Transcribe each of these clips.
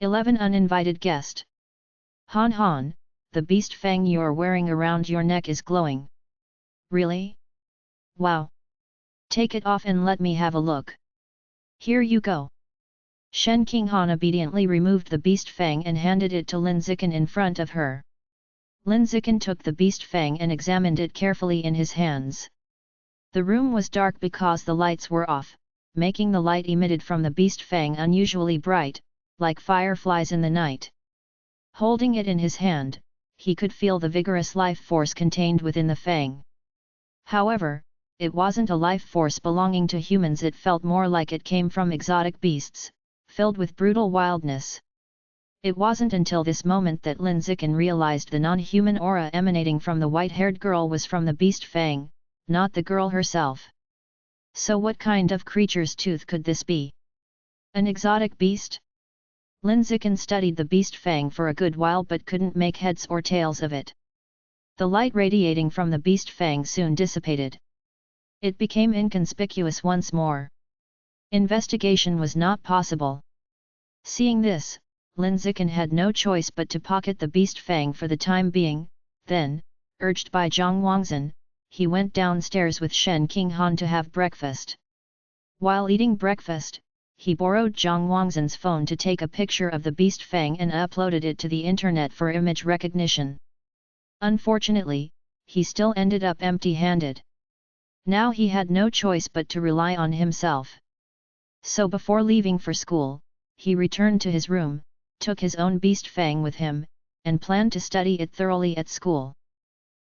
11 Uninvited guest. Han Han, the beast fang you're wearing around your neck is glowing. Really? Wow! Take it off and let me have a look. Here you go. Shen Qinghan obediently removed the beast fang and handed it to Lin Zikan in front of her. Lin Zikan took the beast fang and examined it carefully in his hands. The room was dark because the lights were off, making the light emitted from the beast fang unusually bright, like fireflies in the night. Holding it in his hand, he could feel the vigorous life force contained within the fang. However, it wasn't a life force belonging to humans, it felt more like it came from exotic beasts, filled with brutal wildness. It wasn't until this moment that Lin Zikan realized the non-human aura emanating from the white-haired girl was from the beast fang, not the girl herself. So what kind of creature's tooth could this be? An exotic beast? Lin Zikan studied the beast fang for a good while but couldn't make heads or tails of it. The light radiating from the beast fang soon dissipated. It became inconspicuous once more. Investigation was not possible. Seeing this, Lin Zikan had no choice but to pocket the beast fang for the time being. Then, urged by Zhang Wangzhen, he went downstairs with Shen Qinghan to have breakfast. While eating breakfast, he borrowed Zhang Wangzhen's phone to take a picture of the beast fang and uploaded it to the internet for image recognition. Unfortunately, he still ended up empty-handed. Now he had no choice but to rely on himself. So before leaving for school, he returned to his room, took his own beast fang with him, and planned to study it thoroughly at school.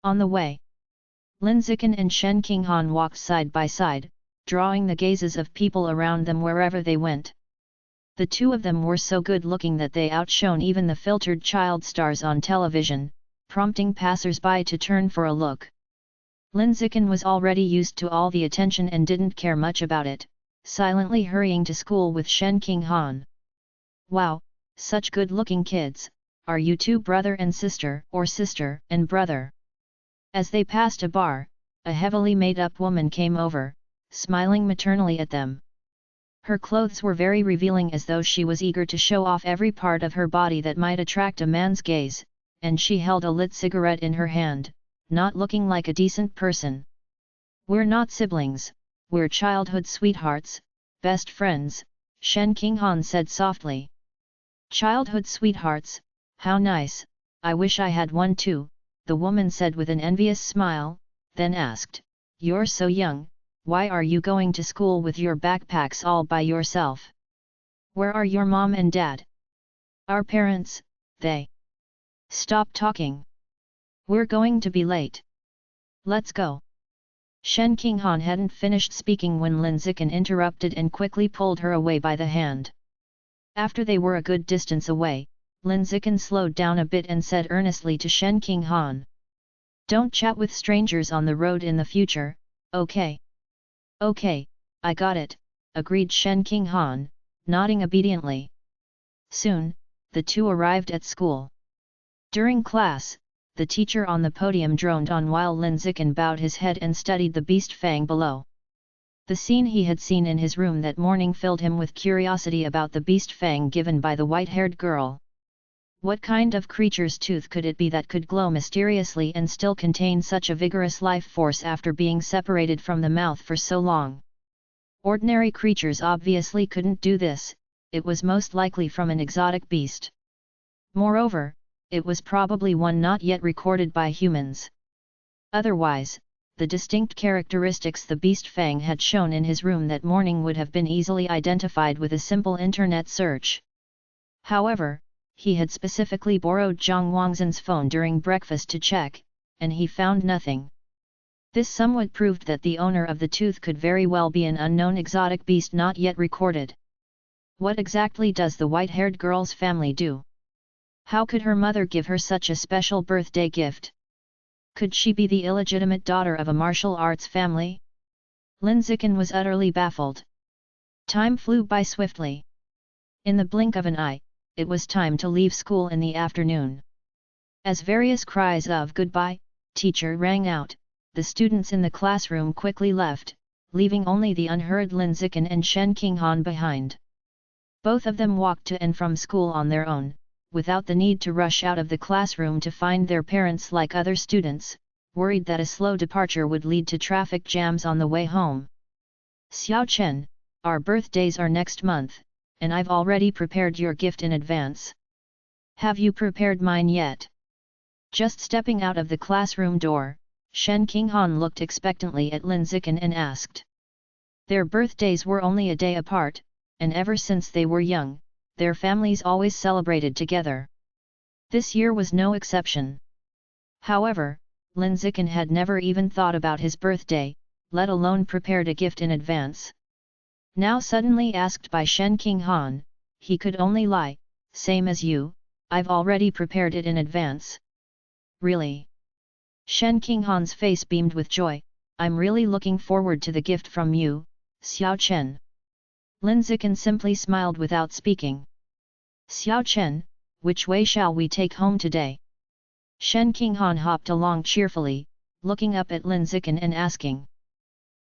On the way, Lin Zikan and Shen Qinghan walked side by side, drawing the gazes of people around them wherever they went. The two of them were so good-looking that they outshone even the filtered child stars on television, prompting passers-by to turn for a look. Lin Zikan was already used to all the attention and didn't care much about it, silently hurrying to school with Shen Qinghan. Wow, such good-looking kids, are you two brother and sister, or sister and brother? As they passed a bar, a heavily made-up woman came over, smiling maternally at them. Her clothes were very revealing, as though she was eager to show off every part of her body that might attract a man's gaze, and she held a lit cigarette in her hand, not looking like a decent person. We're not siblings, we're childhood sweethearts, best friends, Shen Qinghan said softly. Childhood sweethearts, how nice, I wish I had one too, the woman said with an envious smile, then asked, You're so young, why are you going to school with your backpacks all by yourself? Where are your mom and dad? Our parents, they. Stop talking. We're going to be late. Let's go. Shen Qinghan hadn't finished speaking when Lin Zikan interrupted and quickly pulled her away by the hand. After they were a good distance away, Lin Zikan slowed down a bit and said earnestly to Shen Qinghan, Don't chat with strangers on the road in the future, okay? Okay, I got it, agreed Shen Qinghan, nodding obediently. Soon, the two arrived at school. During class, the teacher on the podium droned on while Lin Zikan bowed his head and studied the beast fang below. The scene he had seen in his room that morning filled him with curiosity about the beast fang given by the white-haired girl. What kind of creature's tooth could it be that could glow mysteriously and still contain such a vigorous life force after being separated from the mouth for so long? Ordinary creatures obviously couldn't do this, it was most likely from an exotic beast. Moreover, it was probably one not yet recorded by humans. Otherwise, the distinct characteristics the beast fang had shown in his room that morning would have been easily identified with a simple internet search. However, he had specifically borrowed Zhang Wangzhen's phone during breakfast to check, and he found nothing. This somewhat proved that the owner of the tooth could very well be an unknown exotic beast not yet recorded. What exactly does the white-haired girl's family do? How could her mother give her such a special birthday gift? Could she be the illegitimate daughter of a martial arts family? Lin Zikan was utterly baffled. Time flew by swiftly. In the blink of an eye, it was time to leave school in the afternoon. As various cries of "Goodbye, teacher" rang out, the students in the classroom quickly left, leaving only the unhurried Lin Zikan and Shen Qinghan behind. Both of them walked to and from school on their own, without the need to rush out of the classroom to find their parents like other students, worried that a slow departure would lead to traffic jams on the way home. Xiao Chen, our birthdays are next month, and I've already prepared your gift in advance. Have you prepared mine yet? Just stepping out of the classroom door, Shen Qinghan looked expectantly at Lin Zikin and asked. Their birthdays were only a day apart, and ever since they were young, their families always celebrated together. This year was no exception. However, Lin Zikin had never even thought about his birthday, let alone prepared a gift in advance. Now suddenly asked by Shen Qinghan, he could only lie, same as you, I've already prepared it in advance. Really? Shen Qinghan's face beamed with joy, I'm really looking forward to the gift from you, Xiao Chen. Lin Zikin simply smiled without speaking. Xiao Chen, which way shall we take home today? Shen Qinghan hopped along cheerfully, looking up at Lin Zikin and asking.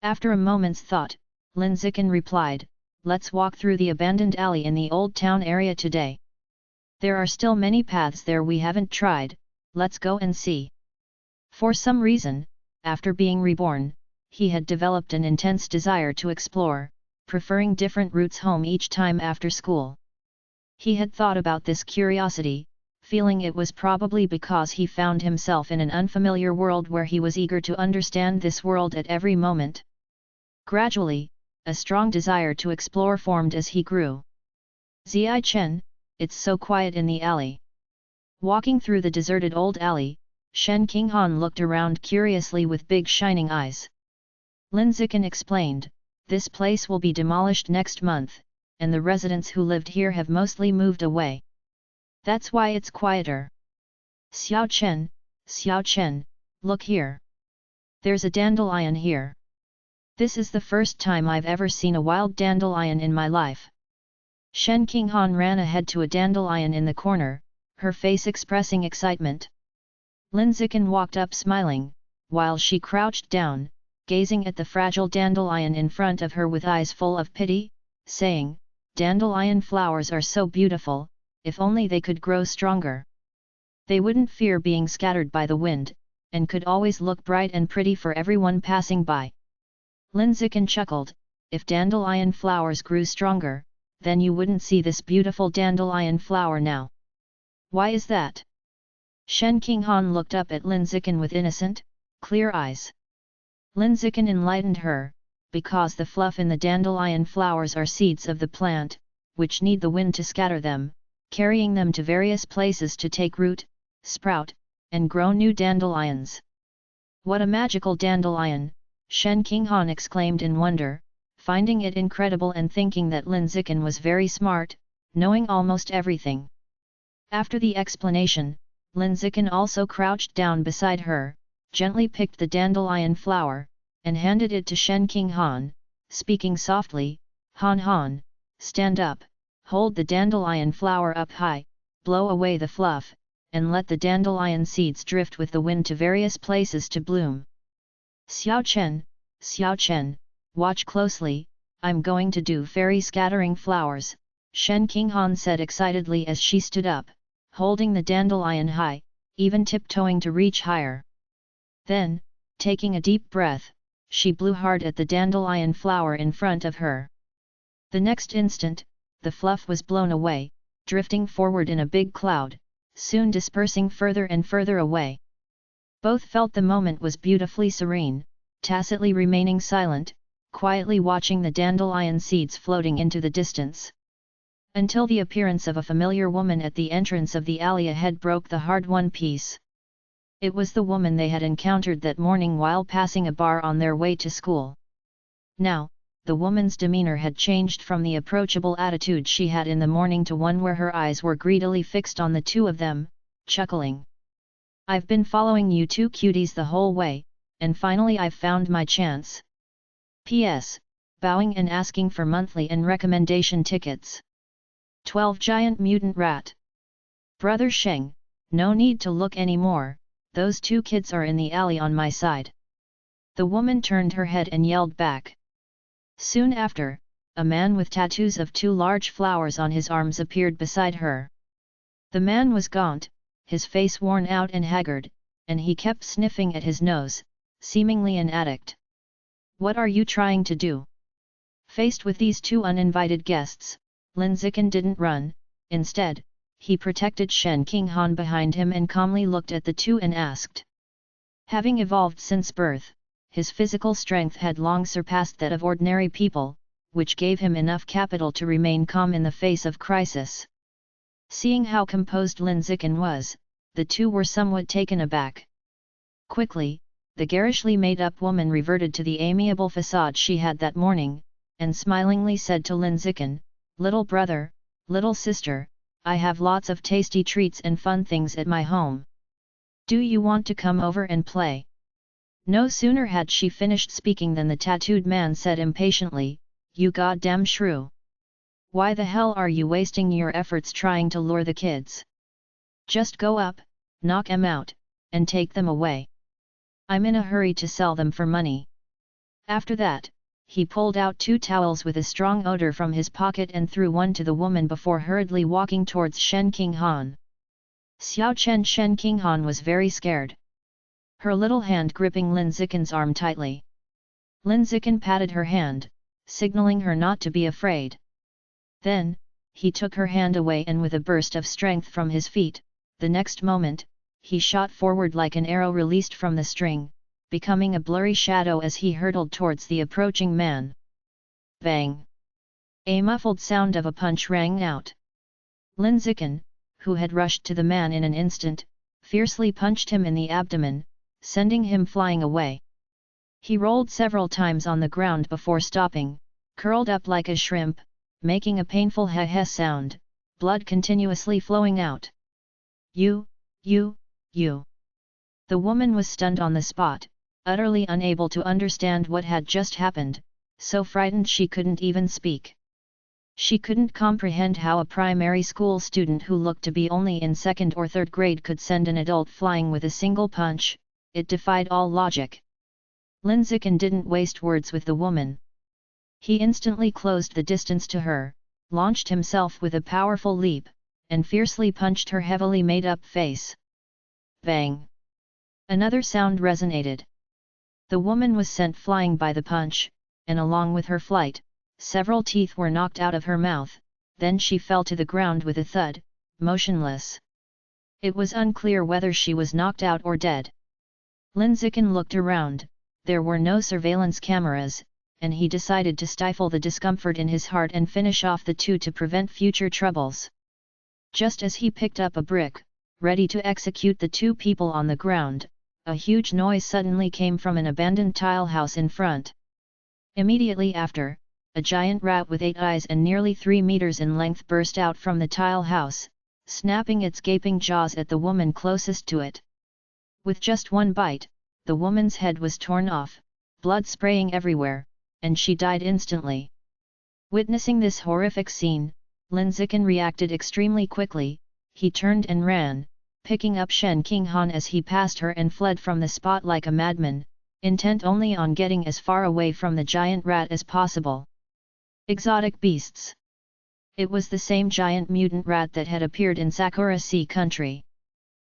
After a moment's thought, Lin Zikin replied, let's walk through the abandoned alley in the old town area today. There are still many paths there we haven't tried, let's go and see. For some reason, after being reborn, he had developed an intense desire to explore, preferring different routes home each time after school. He had thought about this curiosity, feeling it was probably because he found himself in an unfamiliar world where he was eager to understand this world at every moment. Gradually, a strong desire to explore formed as he grew. Ziai Chen, it's so quiet in the alley. Walking through the deserted old alley, Shen Qinghan looked around curiously with big shining eyes. Lin Zikin explained, this place will be demolished next month, and the residents who lived here have mostly moved away. That's why it's quieter. Xiao Chen, look here. There's a dandelion here. This is the first time I've ever seen a wild dandelion in my life. Shen Qinghan ran ahead to a dandelion in the corner, her face expressing excitement. Lin Zikin walked up smiling, while she crouched down, gazing at the fragile dandelion in front of her with eyes full of pity, saying, dandelion flowers are so beautiful, if only they could grow stronger. They wouldn't fear being scattered by the wind, and could always look bright and pretty for everyone passing by. Lin Zikin chuckled, if dandelion flowers grew stronger, then you wouldn't see this beautiful dandelion flower now. Why is that? Shen Qinghan looked up at Lin Zikin with innocent, clear eyes. Lin Zikin enlightened her, because the fluff in the dandelion flowers are seeds of the plant, which need the wind to scatter them, carrying them to various places to take root, sprout, and grow new dandelions. What a magical dandelion, Shen Qinghan exclaimed in wonder, finding it incredible and thinking that Lin Zikin was very smart, knowing almost everything. After the explanation, Lin Zikin also crouched down beside her, gently picked the dandelion flower, and handed it to Shen Qinghan, speaking softly, Han Han, stand up, hold the dandelion flower up high, blow away the fluff, and let the dandelion seeds drift with the wind to various places to bloom. Xiao Chen, watch closely, I'm going to do fairy scattering flowers, Shen Qinghan said excitedly as she stood up, holding the dandelion high, even tiptoeing to reach higher. Then, taking a deep breath, she blew hard at the dandelion flower in front of her. The next instant, the fluff was blown away, drifting forward in a big cloud, soon dispersing further and further away. Both felt the moment was beautifully serene, tacitly remaining silent, quietly watching the dandelion seeds floating into the distance. Until the appearance of a familiar woman at the entrance of the alley ahead broke the hard-won peace. It was the woman they had encountered that morning while passing a bar on their way to school. Now, the woman's demeanor had changed from the approachable attitude she had in the morning to one where her eyes were greedily fixed on the two of them, chuckling. I've been following you two cuties the whole way, and finally I've found my chance. P.S. Bowing and asking for monthly and recommendation tickets. 12 Giant Mutant Rat. Brother Sheng, no need to look anymore, those two kids are in the alley on my side. The woman turned her head and yelled back. Soon after, a man with tattoos of 2 large flowers on his arms appeared beside her. The man was gaunt, his face worn out and haggard, and he kept sniffing at his nose, seemingly an addict. "What are you trying to do?" Faced with these 2 uninvited guests, Lin Zikin didn't run. Instead, he protected Shen Qinghan behind him and calmly looked at the 2 and asked. Having evolved since birth, his physical strength had long surpassed that of ordinary people, which gave him enough capital to remain calm in the face of crisis. Seeing how composed Lin Zikin was, the 2 were somewhat taken aback. Quickly, the garishly made-up woman reverted to the amiable facade she had that morning, and smilingly said to Lin Zikin, "Little brother, little sister, I have lots of tasty treats and fun things at my home. Do you want to come over and play?" No sooner had she finished speaking than the tattooed man said impatiently, "You goddamn shrew! Why the hell are you wasting your efforts trying to lure the kids? Just go up, knock 'em out, and take them away. I'm in a hurry to sell them for money." After that, he pulled out 2 towels with a strong odor from his pocket and threw one to the woman before hurriedly walking towards Shen Qinghan. Xiao Chen Shen Qinghan was very scared. Her little hand gripping Lin Zikin's arm tightly. Lin Zikin patted her hand, signaling her not to be afraid. Then, he took her hand away and with a burst of strength from his feet, the next moment, he shot forward like an arrow released from the string, becoming a blurry shadow as he hurtled towards the approaching man. Bang! A muffled sound of a punch rang out. Lin Zikin, who had rushed to the man in an instant, fiercely punched him in the abdomen, sending him flying away. He rolled several times on the ground before stopping, curled up like a shrimp, making a painful heh-heh sound, blood continuously flowing out. You! The woman was stunned on the spot, utterly unable to understand what had just happened, so frightened she couldn't even speak. She couldn't comprehend how a primary school student who looked to be only in 2nd or 3rd grade could send an adult flying with a single punch. It defied all logic. Lin Zikin didn't waste words with the woman. He instantly closed the distance to her, launched himself with a powerful leap, and fiercely punched her heavily made-up face. Bang! Another sound resonated. The woman was sent flying by the punch, and along with her flight, several teeth were knocked out of her mouth, then she fell to the ground with a thud, motionless. It was unclear whether she was knocked out or dead. Lin Zikin looked around, there were no surveillance cameras, and he decided to stifle the discomfort in his heart and finish off the 2 to prevent future troubles. Just as he picked up a brick, ready to execute the 2 people on the ground, a huge noise suddenly came from an abandoned tile house in front. Immediately after, a giant rat with 8 eyes and nearly 3 meters in length burst out from the tile house, snapping its gaping jaws at the woman closest to it. With just one bite, the woman's head was torn off, blood spraying everywhere, and she died instantly. Witnessing this horrific scene, Lin Zikin reacted extremely quickly. He turned and ran, picking up Shen Qinghan as he passed her and fled from the spot like a madman, intent only on getting as far away from the giant rat as possible. Exotic beasts. It was the same giant mutant rat that had appeared in Sakura Sea country.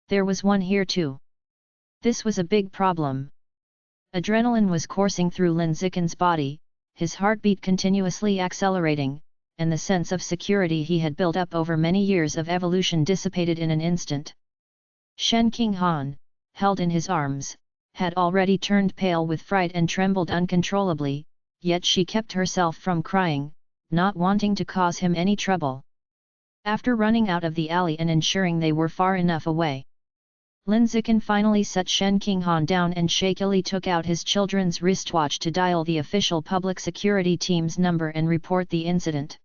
There was one here too. This was a big problem. Adrenaline was coursing through Lin Zikin's body, his heartbeat continuously accelerating, and the sense of security he had built up over many years of evolution dissipated in an instant. Shen Qinghan, held in his arms, had already turned pale with fright and trembled uncontrollably, yet she kept herself from crying, not wanting to cause him any trouble. After running out of the alley and ensuring they were far enough away, Lin Zikin finally set Shen Qinghan down and shakily took out his children's wristwatch to dial the official public security team's number and report the incident.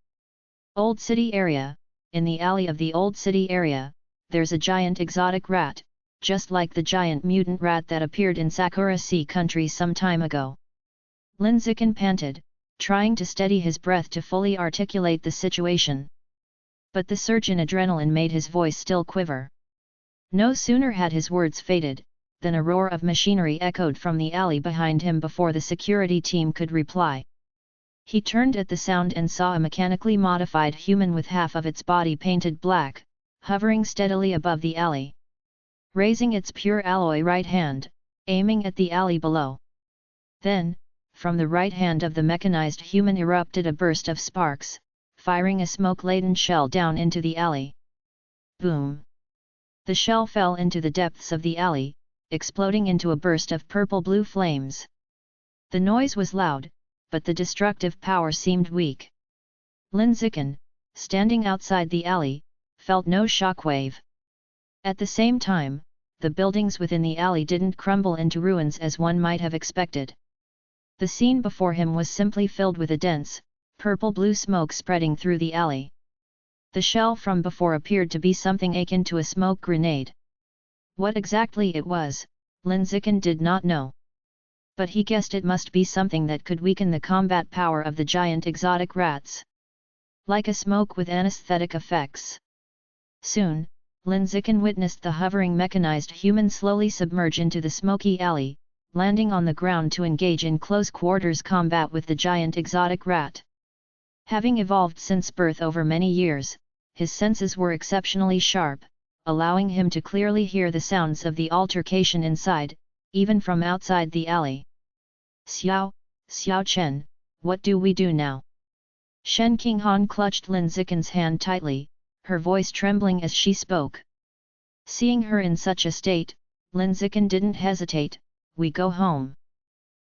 Old City Area. In the alley of the Old City Area, there's a giant exotic rat, just like the giant mutant rat that appeared in Sakura Sea country some time ago. Lin Zikin panted, trying to steady his breath to fully articulate the situation. But the surge in adrenaline made his voice still quiver. No sooner had his words faded, than a roar of machinery echoed from the alley behind him before the security team could reply. He turned at the sound and saw a mechanically modified human with half of its body painted black, hovering steadily above the alley. Raising its pure alloy right hand, aiming at the alley below. Then, from the right hand of the mechanized human erupted a burst of sparks, firing a smoke-laden shell down into the alley. Boom! The shell fell into the depths of the alley, exploding into a burst of purple-blue flames. The noise was loud, but the destructive power seemed weak. Lin Zikin, standing outside the alley, felt no shockwave. At the same time, the buildings within the alley didn't crumble into ruins as one might have expected. The scene before him was simply filled with a dense, purple-blue smoke spreading through the alley. The shell from before appeared to be something akin to a smoke grenade. What exactly it was, Lin Zikin did not know. But he guessed it must be something that could weaken the combat power of the giant exotic rats. Like a smoke with anesthetic effects. Soon, Lin Zikin witnessed the hovering mechanized human slowly submerge into the smoky alley, landing on the ground to engage in close quarters combat with the giant exotic rat. Having evolved since birth over many years, his senses were exceptionally sharp, allowing him to clearly hear the sounds of the altercation inside, even from outside the alley. Xiao Chen, what do we do now? Shen Qinghan clutched Lin Zikin's hand tightly, her voice trembling as she spoke. Seeing her in such a state, Lin Zikin didn't hesitate, we go home.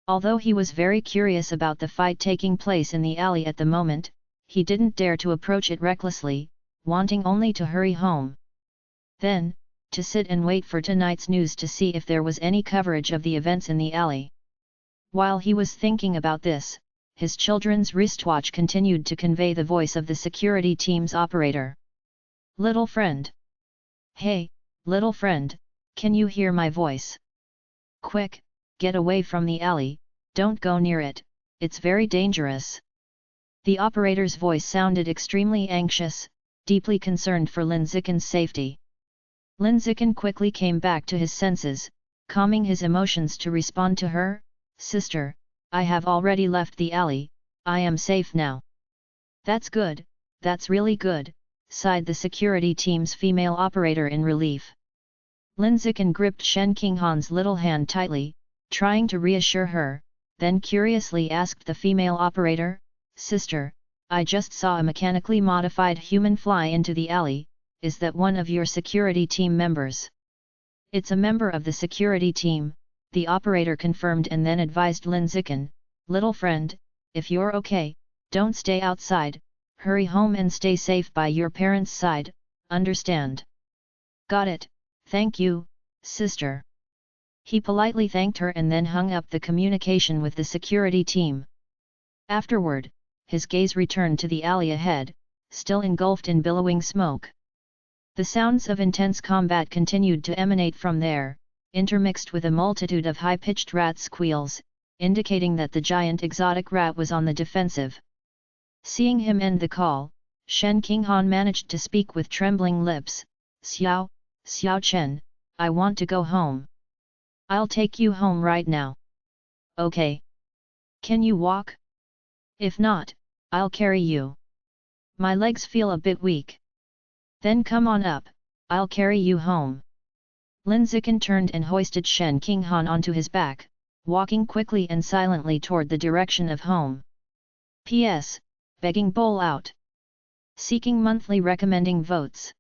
Although he was very curious about the fight taking place in the alley at the moment, he didn't dare to approach it recklessly, wanting only to hurry home. Then, to sit and wait for tonight's news to see if there was any coverage of the events in the alley. While he was thinking about this, his children's wristwatch continued to convey the voice of the security team's operator. Little friend. Hey, little friend, can you hear my voice? Quick, get away from the alley, don't go near it, it's very dangerous. The operator's voice sounded extremely anxious, deeply concerned for Lin Zikin's safety. Lin Zikin quickly came back to his senses, calming his emotions to respond to her, Sister, I have already left the alley, I am safe now. That's good, that's really good, sighed the security team's female operator in relief. Lin Zikin gripped Shen Qinghan's little hand tightly, trying to reassure her, then curiously asked the female operator, Sister, I just saw a mechanically modified human fly into the alley, is that one of your security team members? It's a member of the security team, the operator confirmed and then advised Lin Zikin, little friend, if you're okay, don't stay outside, hurry home and stay safe by your parents' side, understand? Got it, thank you, sister. He politely thanked her and then hung up the communication with the security team. Afterward, his gaze returned to the alley ahead, still engulfed in billowing smoke. The sounds of intense combat continued to emanate from there, intermixed with a multitude of high-pitched rat squeals, indicating that the giant exotic rat was on the defensive. Seeing him end the call, Shen Qinghan managed to speak with trembling lips, Xiao Chen, I want to go home. I'll take you home right now. Okay. Can you walk? If not, I'll carry you. My legs feel a bit weak. Then come on up, I'll carry you home. Lin Zikin turned and hoisted Shen Qinghan onto his back, walking quickly and silently toward the direction of home. P.S. Begging bowl out. Seeking monthly recommending votes.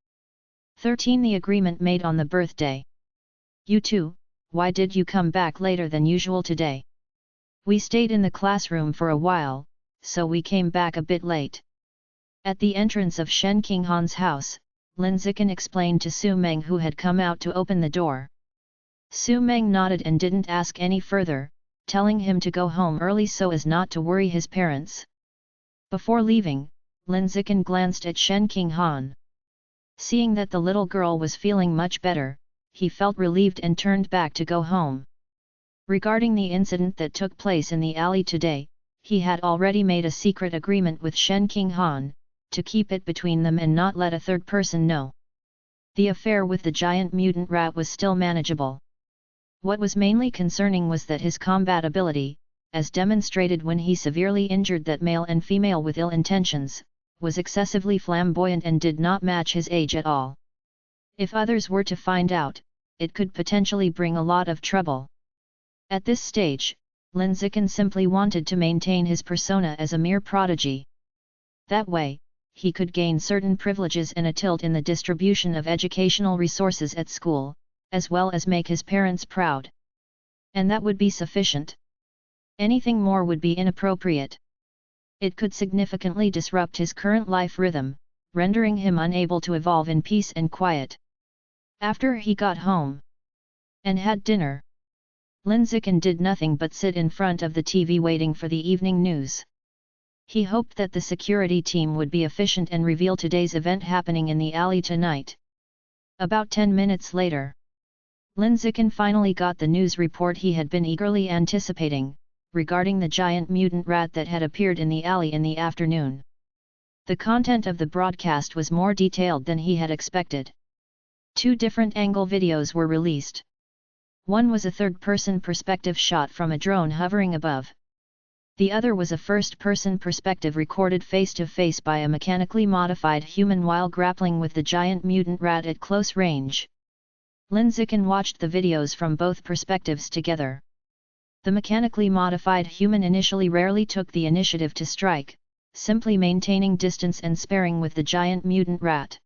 13. The agreement made on the birthday. You two, why did you come back later than usual today? We stayed in the classroom for a while, so we came back a bit late. At the entrance of Shen Qinghan's house, Lin Zikin explained to Su Meng, who had come out to open the door. Su Meng nodded and didn't ask any further, telling him to go home early so as not to worry his parents. Before leaving, Lin Zikin glanced at Shen Qinghan. Seeing that the little girl was feeling much better, he felt relieved and turned back to go home. Regarding the incident that took place in the alley today, he had already made a secret agreement with Shen Qinghan, to keep it between them and not let a third person know. The affair with the giant mutant rat was still manageable. What was mainly concerning was that his combat ability, as demonstrated when he severely injured that male and female with ill intentions, was excessively flamboyant and did not match his age at all. If others were to find out, it could potentially bring a lot of trouble. At this stage, Linziken simply wanted to maintain his persona as a mere prodigy. That way, he could gain certain privileges and a tilt in the distribution of educational resources at school, as well as make his parents proud. And that would be sufficient. Anything more would be inappropriate. It could significantly disrupt his current life rhythm, rendering him unable to evolve in peace and quiet. After he got home and had dinner, Linziken did nothing but sit in front of the TV waiting for the evening news. He hoped that the security team would be efficient and reveal today's event happening in the alley tonight. About 10 minutes later, Linziken finally got the news report he had been eagerly anticipating, regarding the giant mutant rat that had appeared in the alley in the afternoon. The content of the broadcast was more detailed than he had expected. 2 different angle videos were released. One was a third-person perspective shot from a drone hovering above. The other was a first-person perspective recorded face-to-face by a mechanically modified human while grappling with the giant mutant rat at close range. Linziken watched the videos from both perspectives together. The mechanically modified human initially rarely took the initiative to strike, simply maintaining distance and sparring with the giant mutant rat.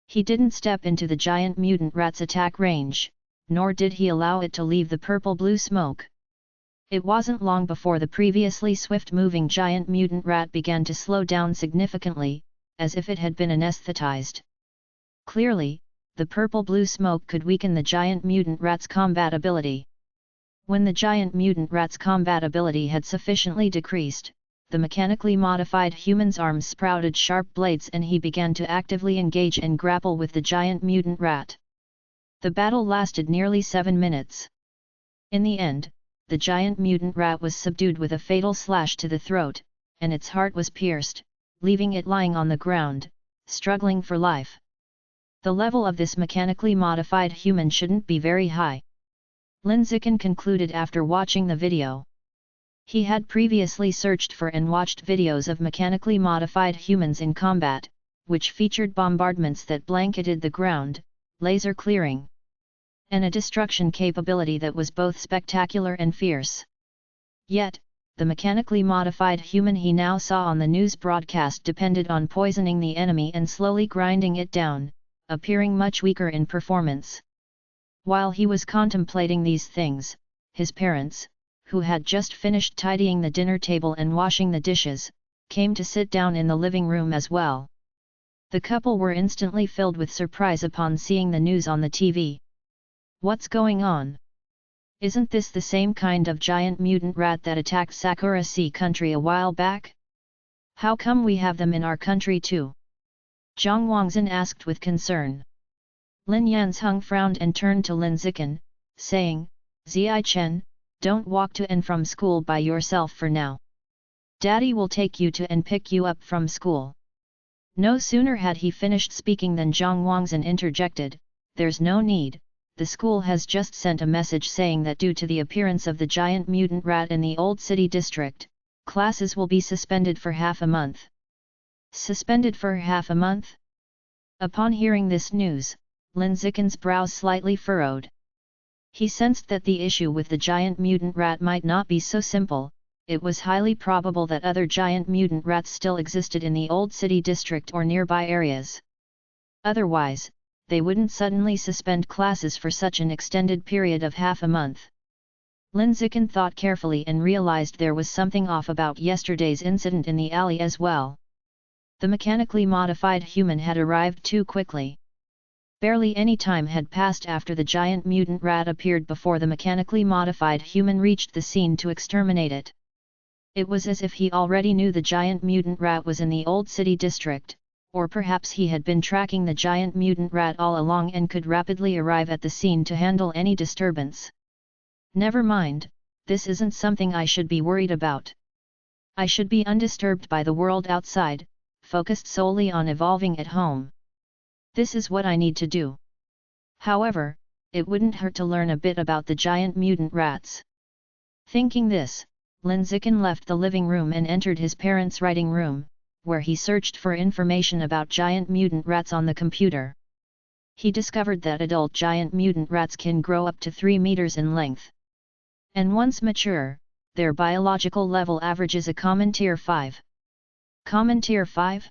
He didn't step into the giant mutant rat's attack range, nor did he allow it to leave the purple-blue smoke. It wasn't long before the previously swift-moving giant mutant rat began to slow down significantly, as if it had been anesthetized. Clearly, the purple-blue smoke could weaken the giant mutant rat's combat ability. When the giant mutant rat's combat ability had sufficiently decreased, the mechanically modified human's arms sprouted sharp blades and he began to actively engage and grapple with the giant mutant rat. The battle lasted nearly 7 minutes. In the end, the giant mutant rat was subdued with a fatal slash to the throat, and its heart was pierced, leaving it lying on the ground, struggling for life. The level of this mechanically modified human shouldn't be very high. Linziken concluded after watching the video. He had previously searched for and watched videos of mechanically modified humans in combat, which featured bombardments that blanketed the ground, laser clearing, and a destruction capability that was both spectacular and fierce. Yet, the mechanically modified human he now saw on the news broadcast depended on poisoning the enemy and slowly grinding it down, appearing much weaker in performance. While he was contemplating these things, his parents, who had just finished tidying the dinner table and washing the dishes, came to sit down in the living room as well. The couple were instantly filled with surprise upon seeing the news on the TV. What's going on? Isn't this the same kind of giant mutant rat that attacked Sakura Sea country a while back? How come we have them in our country too? Zhang Wangzhen asked with concern. Lin Yanzheng frowned and turned to Linziken, saying, Ziai Chen, don't walk to and from school by yourself for now. Daddy will take you to and pick you up from school. No sooner had he finished speaking than Zhang Wangzhen interjected, there's no need. The school has just sent a message saying that due to the appearance of the giant mutant rat in the old city district, classes will be suspended for half a month. Suspended for half a month? Upon hearing this news, Linziken's brows slightly furrowed. He sensed that the issue with the giant mutant rat might not be so simple. It was highly probable that other giant mutant rats still existed in the old city district or nearby areas. Otherwise, they wouldn't suddenly suspend classes for such an extended period of half a month. Linziken thought carefully and realized there was something off about yesterday's incident in the alley as well. The mechanically modified human had arrived too quickly. Barely any time had passed after the giant mutant rat appeared before the mechanically modified human reached the scene to exterminate it. It was as if he already knew the giant mutant rat was in the old city district, or perhaps he had been tracking the giant mutant rat all along and could rapidly arrive at the scene to handle any disturbance. Never mind, this isn't something I should be worried about. I should be undisturbed by the world outside, focused solely on evolving at home. This is what I need to do. However, it wouldn't hurt to learn a bit about the giant mutant rats. Thinking this, Lin Zikin left the living room and entered his parents' writing room, where he searched for information about giant mutant rats on the computer. He discovered that adult giant mutant rats can grow up to 3 meters in length. And once mature, their biological level averages a common tier 5. Common tier 5?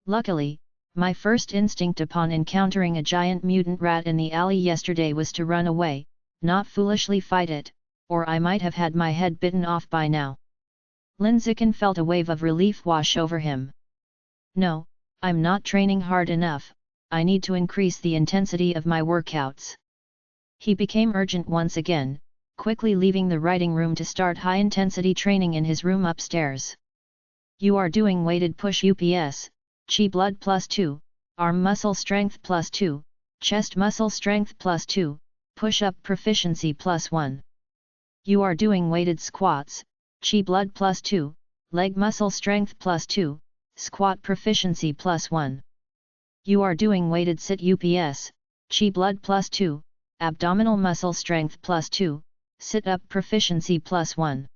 Luckily, my first instinct upon encountering a giant mutant rat in the alley yesterday was to run away, not foolishly fight it, or I might have had my head bitten off by now. Lin Zikin felt a wave of relief wash over him. No, I'm not training hard enough, I need to increase the intensity of my workouts. He became urgent once again, quickly leaving the writing room to start high-intensity training in his room upstairs. You are doing weighted push UPS, Chi blood +2, arm muscle strength +2, chest muscle strength +2, push-up proficiency +1. You are doing weighted squats, Chi blood +2, leg muscle strength +2, squat proficiency +1. You are doing weighted sit UPS, Chi blood +2, abdominal muscle strength +2, sit-up proficiency +1.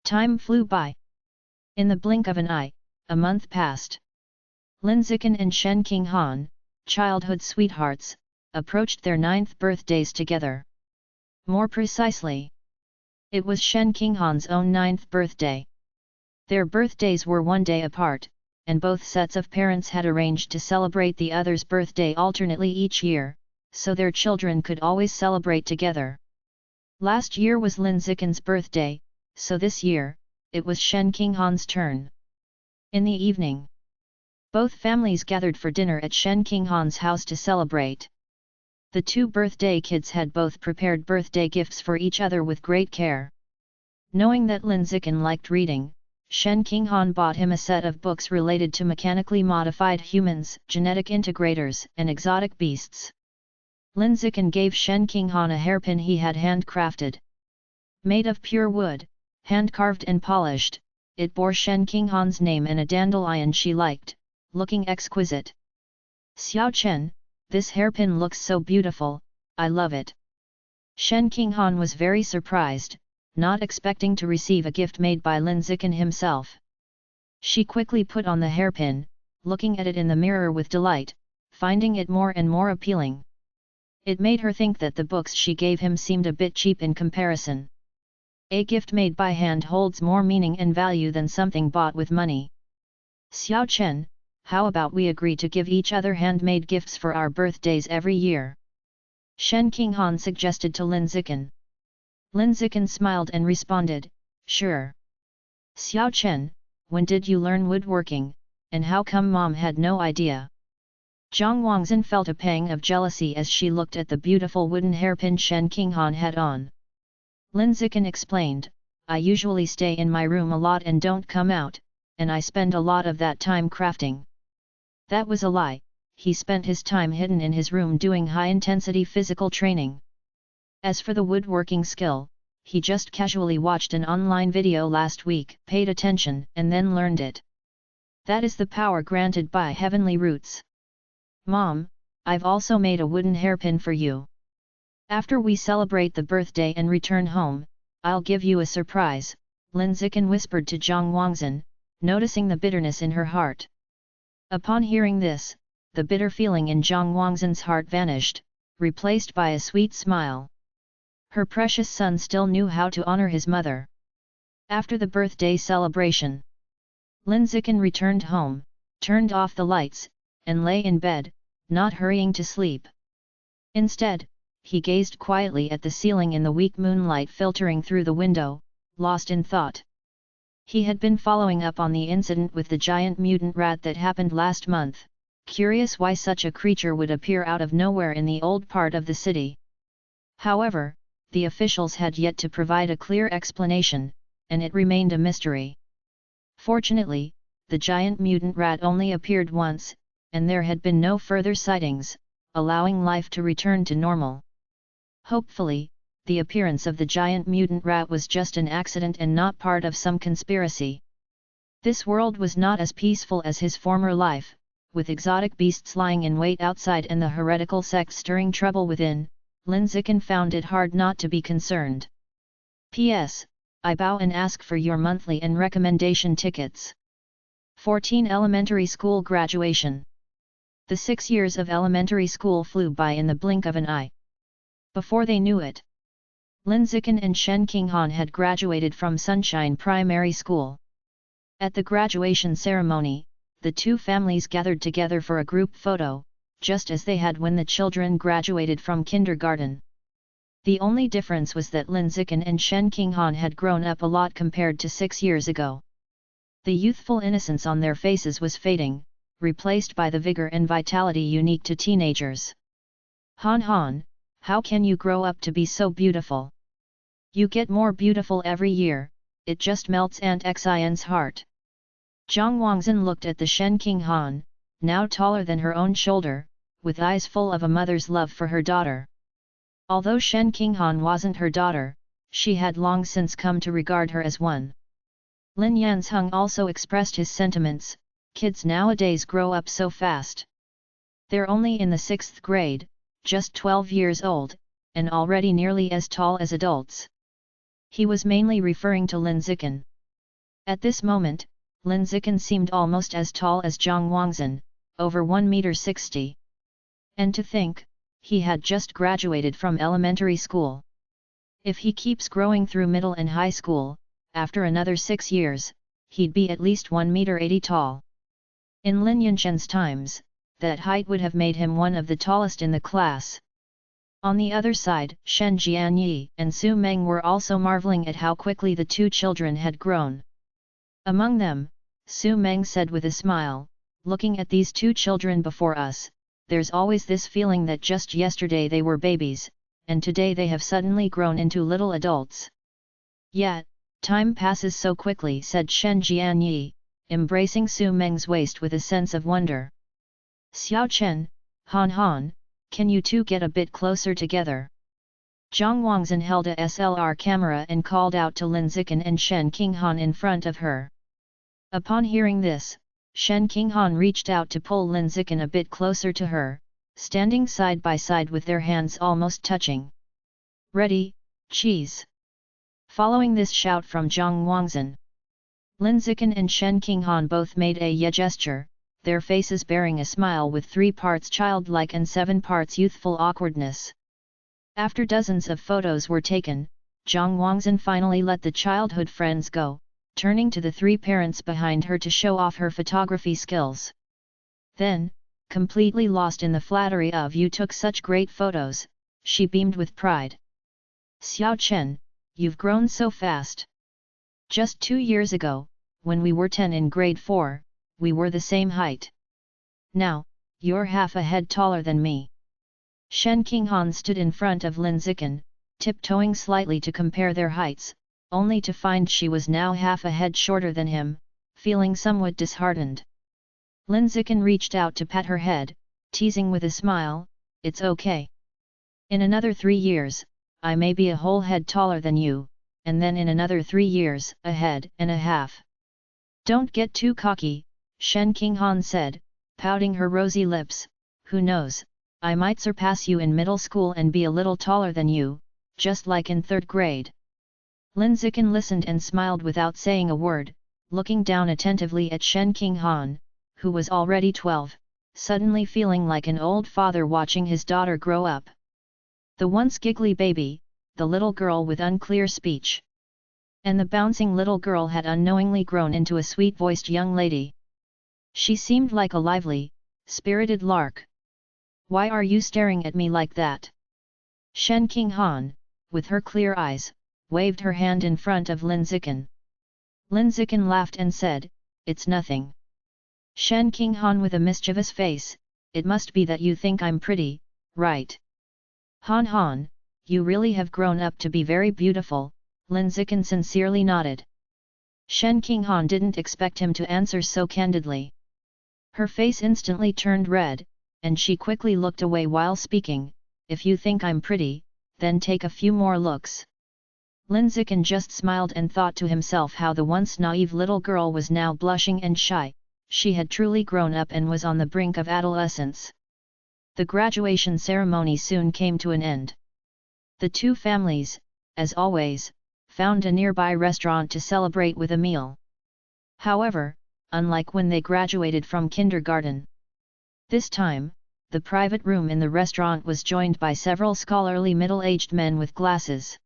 Time flew by. In the blink of an eye, a month passed. Lin Zikin and Shen Qinghan, childhood sweethearts, approached their 9th birthdays together. More precisely, it was Shen Qinghan's own 9th birthday. Their birthdays were 1 day apart, and both sets of parents had arranged to celebrate the other's birthday alternately each year, so their children could always celebrate together. Last year was Lin Zikin's birthday, so this year, it was Shen Qinghan's turn. In the evening, both families gathered for dinner at Shen Qinghan's house to celebrate. The two birthday kids had both prepared birthday gifts for each other with great care. Knowing that Lin Zikin liked reading, Shen Qinghan bought him a set of books related to mechanically modified humans, genetic integrators, and exotic beasts. Lin Zikin gave Shen Qinghan a hairpin he had handcrafted. Made of pure wood, hand-carved and polished, it bore Shen Qinghan's name and a dandelion she liked, looking exquisite. Xiao Chen, this hairpin looks so beautiful, I love it. Shen Qinghan was very surprised, not expecting to receive a gift made by Lin Zikin himself. She quickly put on the hairpin, looking at it in the mirror with delight, finding it more and more appealing. It made her think that the books she gave him seemed a bit cheap in comparison. A gift made by hand holds more meaning and value than something bought with money. Xiao Chen, how about we agree to give each other handmade gifts for our birthdays every year? Shen Qinghan suggested to Lin Zikin. Lin Zikin smiled and responded, sure. Xiao Chen, when did you learn woodworking, and how come mom had no idea? Zhang Wangzhen felt a pang of jealousy as she looked at the beautiful wooden hairpin Shen Qinghan had on. Lin Zikin explained, I usually stay in my room a lot and don't come out, and I spend a lot of that time crafting. That was a lie, he spent his time hidden in his room doing high-intensity physical training. As for the woodworking skill, he just casually watched an online video last week, paid attention, and then learned it. That is the power granted by heavenly roots. Mom, I've also made a wooden hairpin for you. After we celebrate the birthday and return home, I'll give you a surprise, Lin Zikin whispered to Zhang Wangzhen, noticing the bitterness in her heart. Upon hearing this, the bitter feeling in Zhang Wangzhen's heart vanished, replaced by a sweet smile. Her precious son still knew how to honor his mother. After the birthday celebration, Lin Zikin returned home, turned off the lights, and lay in bed, not hurrying to sleep. Instead, he gazed quietly at the ceiling in the weak moonlight filtering through the window, lost in thought. He had been following up on the incident with the giant mutant rat that happened last month, curious why such a creature would appear out of nowhere in the old part of the city. However, the officials had yet to provide a clear explanation, and it remained a mystery. Fortunately, the giant mutant rat only appeared once, and there had been no further sightings, allowing life to return to normal. Hopefully, the appearance of the giant mutant rat was just an accident and not part of some conspiracy. This world was not as peaceful as his former life, with exotic beasts lying in wait outside and the heretical sect stirring trouble within. Lin Zikin found it hard not to be concerned. P.S. I bow and ask for your monthly and recommendation tickets. 14 Elementary School Graduation. The 6 years of elementary school flew by in the blink of an eye. Before they knew it, Lin Zikin and Shen Qinghan had graduated from Sunshine Primary School. At the graduation ceremony, the two families gathered together for a group photo, just as they had when the children graduated from kindergarten. The only difference was that Lin Zikin and Shen Qinghan had grown up a lot compared to 6 years ago. The youthful innocence on their faces was fading, replaced by the vigor and vitality unique to teenagers. Han Han, how can you grow up to be so beautiful? You get more beautiful every year, it just melts Aunt Xin's heart. Zhang Wangzhen looked at the Shen Qinghan, now taller than her own shoulder, with eyes full of a mother's love for her daughter. Although Shen Qinghan wasn't her daughter, she had long since come to regard her as one. Lin Yanzheng also expressed his sentiments. Kids nowadays grow up so fast. They're only in the 6th grade, just 12 years old, and already nearly as tall as adults. He was mainly referring to Lin Zikin. At this moment, Lin Zikin seemed almost as tall as Zhang Wangzhen, over 1,60 m. And to think, he had just graduated from elementary school. If he keeps growing through middle and high school, after another 6 years, he'd be at least 1,80 m tall. In Lin Yanzhen's times, that height would have made him one of the tallest in the class. On the other side, Shen Jianyi and Su Meng were also marveling at how quickly the two children had grown. Among them, Su Meng said with a smile, looking at these two children before us, there's always this feeling that just yesterday they were babies, and today they have suddenly grown into little adults. Yet, time passes so quickly, said Shen Jianyi, embracing Su Meng's waist with a sense of wonder. Xiao Chen, Han Han, can you two get a bit closer together? Zhang Wangzhen held a SLR camera and called out to Lin Zikin and Shen Qinghan in front of her. Upon hearing this, Shen Qinghan reached out to pull Lin Zikin a bit closer to her, standing side by side with their hands almost touching. Ready, cheese! Following this shout from Zhang Wangzhen, Lin Zikin and Shen Qinghan both made a yeah gesture, their faces bearing a smile with 3 parts childlike and 7 parts youthful awkwardness. After dozens of photos were taken, Zhang Wangzhen finally let the childhood friends go, turning to the 3 parents behind her to show off her photography skills. Then, completely lost in the flattery of "you took such great photos," she beamed with pride. Xiao Chen, you've grown so fast. Just 2 years ago, when we were 10 in grade 4, we were the same height. Now, you're half a head taller than me. Shen Qinghan stood in front of Lin Zikin, tiptoeing slightly to compare their heights, only to find she was now half a head shorter than him, feeling somewhat disheartened. Lin Zikin reached out to pat her head, teasing with a smile, "It's okay. In another 3 years, I may be a whole head taller than you, and then in another 3 years, a head and a half." "Don't get too cocky," Shen Qinghan said, pouting her rosy lips, "who knows, I might surpass you in middle school and be a little taller than you, just like in 3rd grade. Lin Zikin listened and smiled without saying a word, looking down attentively at Shen Qinghan, who was already 12, suddenly feeling like an old father watching his daughter grow up. The once giggly baby, the little girl with unclear speech. And the bouncing little girl had unknowingly grown into a sweet-voiced young lady. She seemed like a lively, spirited lark. "Why are you staring at me like that?" Shen Qinghan, with her clear eyes, waved her hand in front of Lin Zikin. Lin Zikin laughed and said, "It's nothing." Shen Qinghan with a mischievous face, "It must be that you think I'm pretty, right?" "Han Han, you really have grown up to be very beautiful," Lin Zikin sincerely nodded. Shen Qinghan didn't expect him to answer so candidly. Her face instantly turned red, and she quickly looked away while speaking, "If you think I'm pretty, then take a few more looks." Lin Zikin just smiled and thought to himself how the once naive little girl was now blushing and shy. She had truly grown up and was on the brink of adolescence. The graduation ceremony soon came to an end. The two families, as always, found a nearby restaurant to celebrate with a meal. However, unlike when they graduated from kindergarten, this time, the private room in the restaurant was joined by several scholarly middle-aged men with glasses.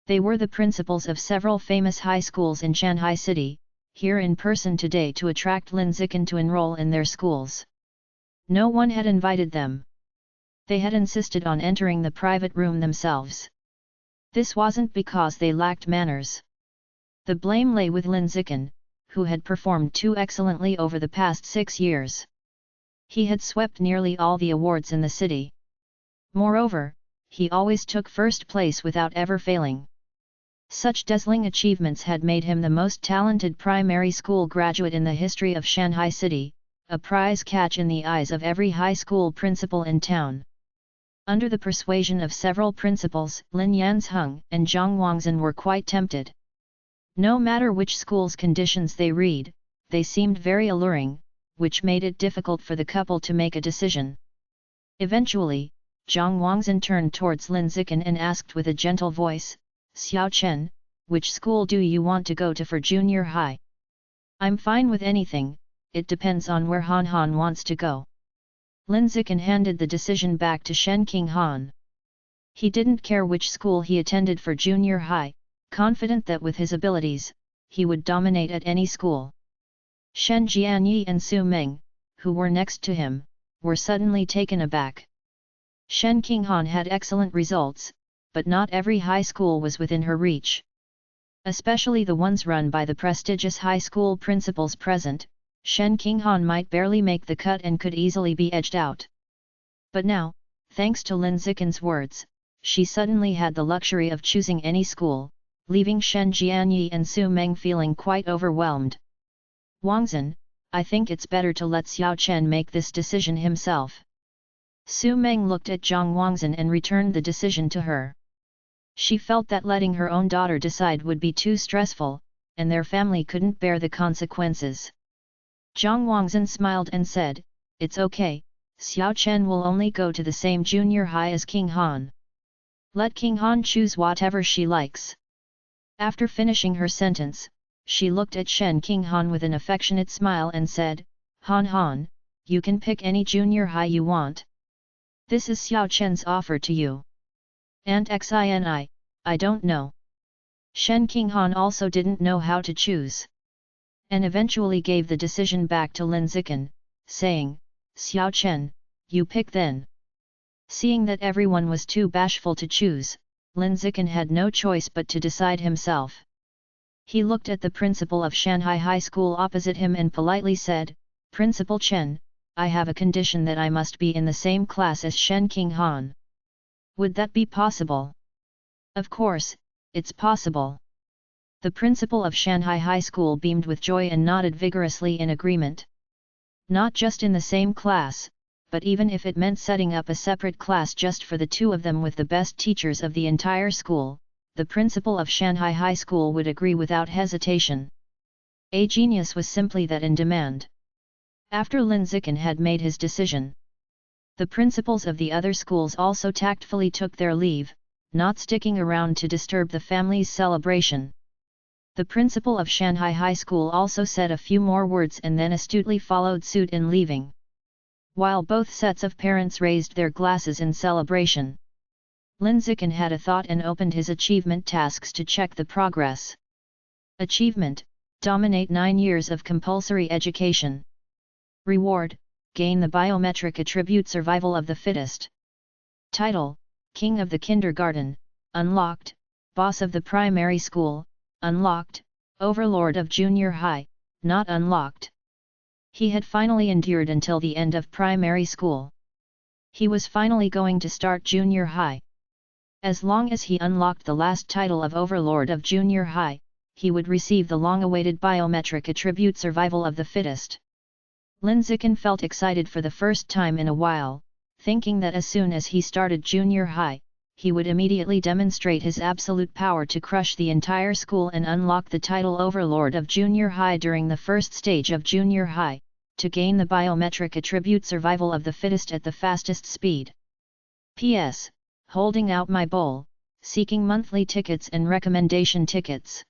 They were the principals of several famous high schools in Shanghai City, here in person today to attract Lin Zikin to enroll in their schools. No one had invited them. They had insisted on entering the private room themselves. This wasn't because they lacked manners. The blame lay with Lin Zikin, who had performed too excellently over the past 6 years. He had swept nearly all the awards in the city. Moreover, he always took first place without ever failing. Such dazzling achievements had made him the most talented primary school graduate in the history of Shanghai City, a prize catch in the eyes of every high school principal in town. Under the persuasion of several principals, Lin Yanzheng and Zhang Wangzhen were quite tempted. No matter which school's conditions they read, they seemed very alluring, which made it difficult for the couple to make a decision. Eventually, Zhang Wangzhen turned towards Lin Zikin and asked with a gentle voice, "Xiao Chen, which school do you want to go to for junior high?" "I'm fine with anything, it depends on where Han Han wants to go." Lin Zikin handed the decision back to Shen Qinghan. He didn't care which school he attended for junior high, confident that with his abilities, he would dominate at any school. Shen Jianyi and Su Meng, who were next to him, were suddenly taken aback. Shen Qinghan had excellent results, but not every high school was within her reach. Especially the ones run by the prestigious high school principals present, Shen Qinghan might barely make the cut and could easily be edged out. But now, thanks to Lin Zikin's words, she suddenly had the luxury of choosing any school, leaving Shen Jianyi and Su Meng feeling quite overwhelmed. "Wangzhen, I think it's better to let Xiao Chen make this decision himself." Su Meng looked at Zhang Wangzhen and returned the decision to her. She felt that letting her own daughter decide would be too stressful, and their family couldn't bear the consequences. Zhang Wangzhen smiled and said, "It's okay, Xiao Chen will only go to the same junior high as King Han. Let King Han choose whatever she likes." After finishing her sentence, she looked at Shen Qinghan with an affectionate smile and said, "Han Han, you can pick any junior high you want. This is Xiao Chen's offer to you." "And Xini, I don't know." Shen Qinghan also didn't know how to choose, and eventually gave the decision back to Lin Zikin, saying, "Xiao Chen, you pick then." Seeing that everyone was too bashful to choose, Lin Zikin had no choice but to decide himself. He looked at the principal of Shanghai High School opposite him and politely said, "Principal Chen, I have a condition that I must be in the same class as Shen Qinghan. Would that be possible?" "Of course, it's possible." The principal of Shanghai High School beamed with joy and nodded vigorously in agreement. Not just in the same class, but even if it meant setting up a separate class just for the two of them with the best teachers of the entire school, the principal of Shanghai High School would agree without hesitation. A genius was simply that in demand. After Lin Zikin had made his decision, the principals of the other schools also tactfully took their leave, not sticking around to disturb the family's celebration. The principal of Shanghai High School also said a few more words and then astutely followed suit in leaving. While both sets of parents raised their glasses in celebration, Lin Zikin had a thought and opened his achievement tasks to check the progress. Achievement: dominate 9 years of compulsory education. Reward: gain the biometric attribute survival of the fittest. Title: King of the Kindergarten, unlocked. Boss of the Primary School, unlocked. Overlord of Junior High, not unlocked. He had finally endured until the end of primary school. He was finally going to start junior high. As long as he unlocked the last title of Overlord of Junior High, he would receive the long-awaited biometric attribute survival of the fittest. Lin Zikin felt excited for the first time in a while, thinking that as soon as he started junior high, he would immediately demonstrate his absolute power to crush the entire school and unlock the title Overlord of Junior High during the first stage of junior high, to gain the biometric attribute survival of the fittest at the fastest speed. P.S. Holding out my bowl, seeking monthly tickets and recommendation tickets.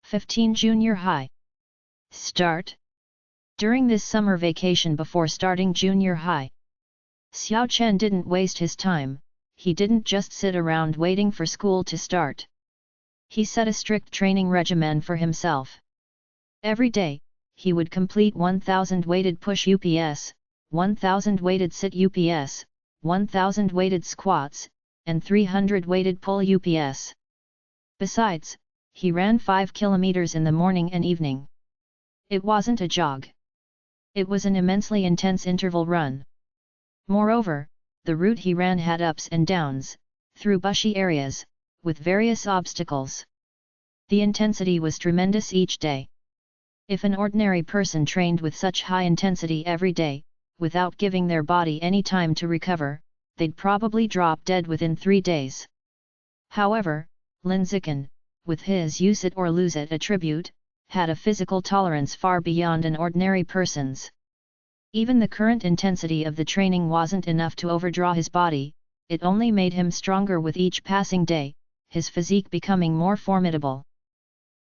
15 Junior High. Start. During this summer vacation before starting junior high, Xiao Chen didn't waste his time. He didn't just sit around waiting for school to start. He set a strict training regimen for himself. Every day, he would complete 1000 weighted push UPS, 1000 weighted sit UPS, 1000 weighted squats, and 300 weighted pull UPS. Besides, he ran 5 kilometers in the morning and evening. It wasn't a jog. It was an immensely intense interval run. Moreover, the route he ran had ups and downs, through bushy areas, with various obstacles. The intensity was tremendous each day. If an ordinary person trained with such high intensity every day, without giving their body any time to recover, they'd probably drop dead within 3 days. However, Lin Zikin, with his use it or lose it attribute, had a physical tolerance far beyond an ordinary person's. Even the current intensity of the training wasn't enough to overdraw his body, it only made him stronger with each passing day, his physique becoming more formidable.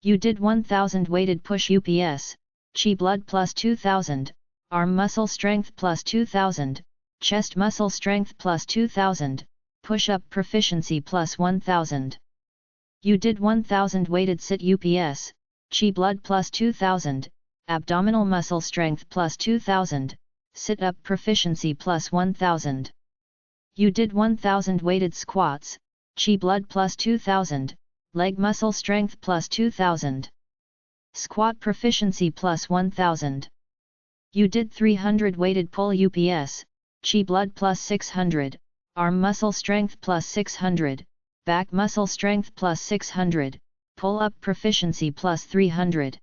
You did 1000 weighted push UPS, chi blood plus 2000, arm muscle strength plus 2000, chest muscle strength plus 2000, push-up proficiency plus 1000. You did 1000 weighted sit UPS, chi blood plus 2000, abdominal muscle strength plus 2000, sit-up proficiency plus 1000. You did 1000 weighted squats, chi blood plus 2000, leg muscle strength plus 2000. Squat proficiency plus 1000. You did 300 weighted pull UPS, chi blood plus 600, arm muscle strength plus 600, back muscle strength plus 600, pull-up proficiency plus 300.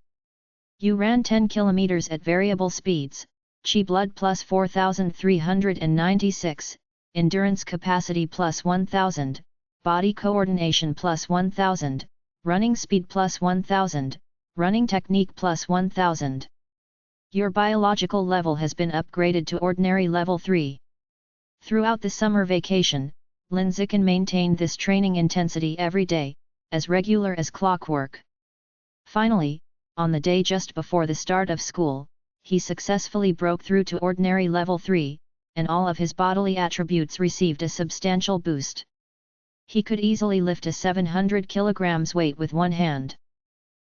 You ran 10 kilometers at variable speeds, chi blood plus 4396, endurance capacity plus 1000, body coordination plus 1000, running speed plus 1000, running technique plus 1000. Your biological level has been upgraded to ordinary level 3. Throughout the summer vacation, Lin Zikin maintained this training intensity every day, as regular as clockwork. Finally, on the day just before the start of school, he successfully broke through to ordinary level 3, and all of his bodily attributes received a substantial boost. He could easily lift a 700 kilograms weight with one hand.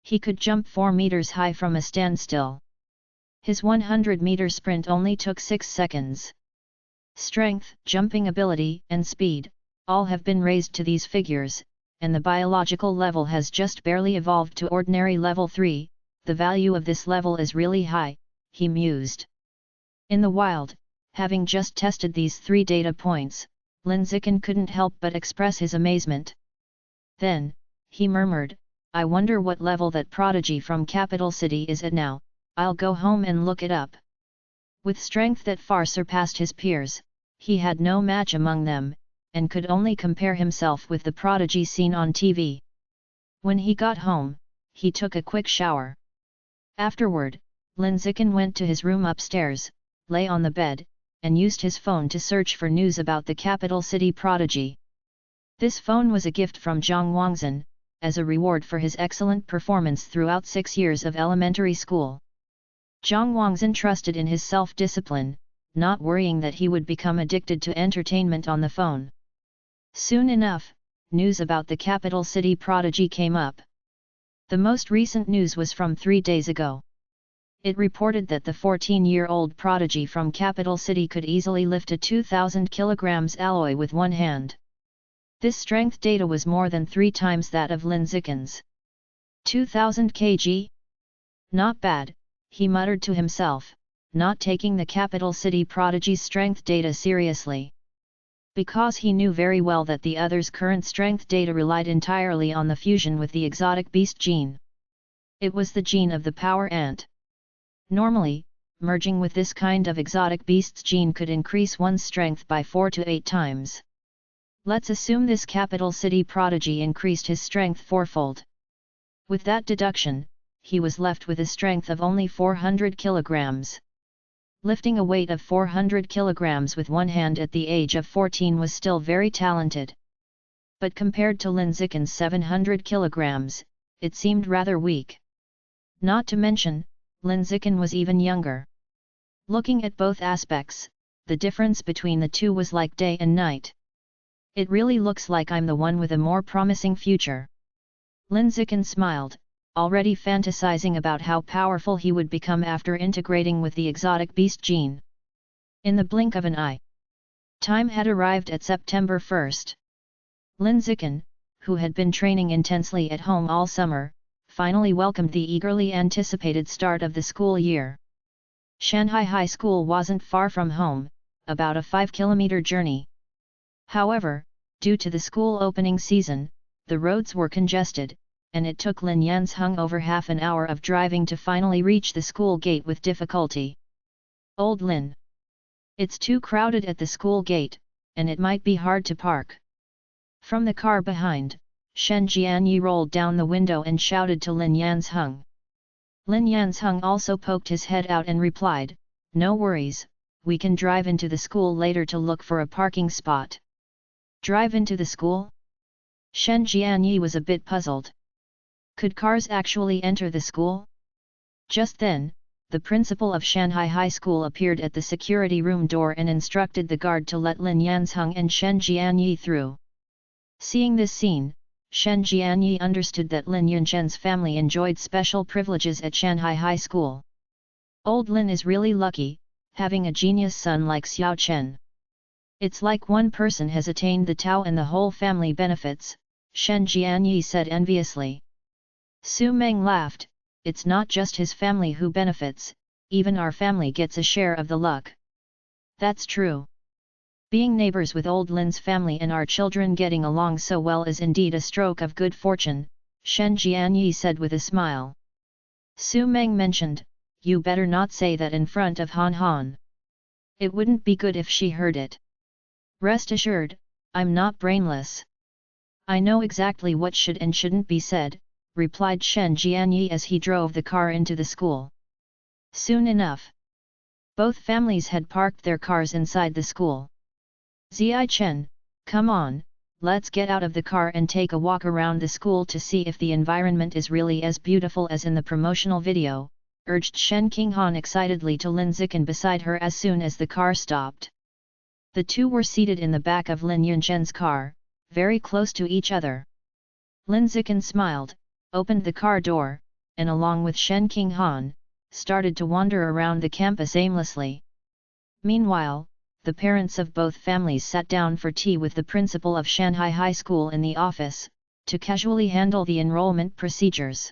He could jump 4 meters high from a standstill. His 100-meter sprint only took 6 seconds. Strength, jumping ability, and speed, all have been raised to these figures, and the biological level has just barely evolved to ordinary level 3, the value of this level is really high, he mused. In the wild, having just tested these 3 data points, Lin Zikin couldn't help but express his amazement. Then, he murmured, I wonder what level that prodigy from capital city is at now, I'll go home and look it up. With strength that far surpassed his peers, he had no match among them, and could only compare himself with the prodigy seen on TV. When he got home, he took a quick shower. Afterward, Lin Zikin went to his room upstairs, lay on the bed, and used his phone to search for news about the capital city prodigy. This phone was a gift from Zhang Wangzhen, as a reward for his excellent performance throughout 6 years of elementary school. Zhang Wangzhen trusted in his self-discipline, not worrying that he would become addicted to entertainment on the phone. Soon enough, news about the capital city prodigy came up. The most recent news was from 3 days ago. It reported that the 14-year-old prodigy from capital city could easily lift a 2,000 kilograms alloy with one hand. This strength data was more than 3 times that of Lin Zikin's. 2,000 kg? Not bad, he muttered to himself, not taking the capital city prodigy's strength data seriously. Because he knew very well that the other's current strength data relied entirely on the fusion with the exotic beast gene. It was the gene of the power ant. Normally, merging with this kind of exotic beast's gene could increase one's strength by 4 to 8 times. Let's assume this capital city prodigy increased his strength fourfold. With that deduction, he was left with a strength of only 400 kilograms. Lifting a weight of 400 kilograms with one hand at the age of 14 was still very talented. but compared to Lin Zikin's 700 kilograms, it seemed rather weak. Not to mention, Lin Zikin was even younger. Looking at both aspects, the difference between the two was like day and night. It really looks like I'm the one with a more promising future. Lin Zikin smiled, already fantasizing about how powerful he would become after integrating with the exotic beast gene. In the blink of an eye, time had arrived at September 1st. Lin Zikin, who had been training intensely at home all summer, finally welcomed the eagerly anticipated start of the school year. Shanghai High School wasn't far from home, about a 5-kilometer journey. However, due to the school opening season, the roads were congested, and it took Lin Yanzheng over half an hour of driving to finally reach the school gate with difficulty. Old Lin. It's too crowded at the school gate, and it might be hard to park. From the car behind, Shen Jianyi rolled down the window and shouted to Lin Yanzheng. Lin Yanzheng also poked his head out and replied, "No worries, we can drive into the school later to look for a parking spot." Drive into the school? Shen Jianyi was a bit puzzled. Could cars actually enter the school? Just then, the principal of Shanghai High School appeared at the security room door and instructed the guard to let Lin Yanzheng and Shen Jianyi through. Seeing this scene, Shen Jianyi understood that Lin Yunzhen's family enjoyed special privileges at Shanghai High School. Old Lin is really lucky, having a genius son like Xiao Chen. It's like one person has attained the Tao and the whole family benefits, Shen Jianyi said enviously. Su Meng laughed, "It's not just his family who benefits, even our family gets a share of the luck." That's true. Being neighbors with old Lin's family and our children getting along so well is indeed a stroke of good fortune, Shen Jianyi said with a smile. Su Meng mentioned, "You better not say that in front of Han Han. It wouldn't be good if she heard it." Rest assured, I'm not brainless. I know exactly what should and shouldn't be said, replied Shen Jianyi as he drove the car into the school. Soon enough, both families had parked their cars inside the school. Ziai Chen, come on, let's get out of the car and take a walk around the school to see if the environment is really as beautiful as in the promotional video, urged Shen Qinghan excitedly to Lin Zikin beside her as soon as the car stopped. The two were seated in the back of Lin Yunzhen's car, very close to each other. Lin Zikin smiled, opened the car door, and along with Shen Qinghan, started to wander around the campus aimlessly. Meanwhile, the parents of both families sat down for tea with the principal of Shanghai High School in the office, to casually handle the enrollment procedures.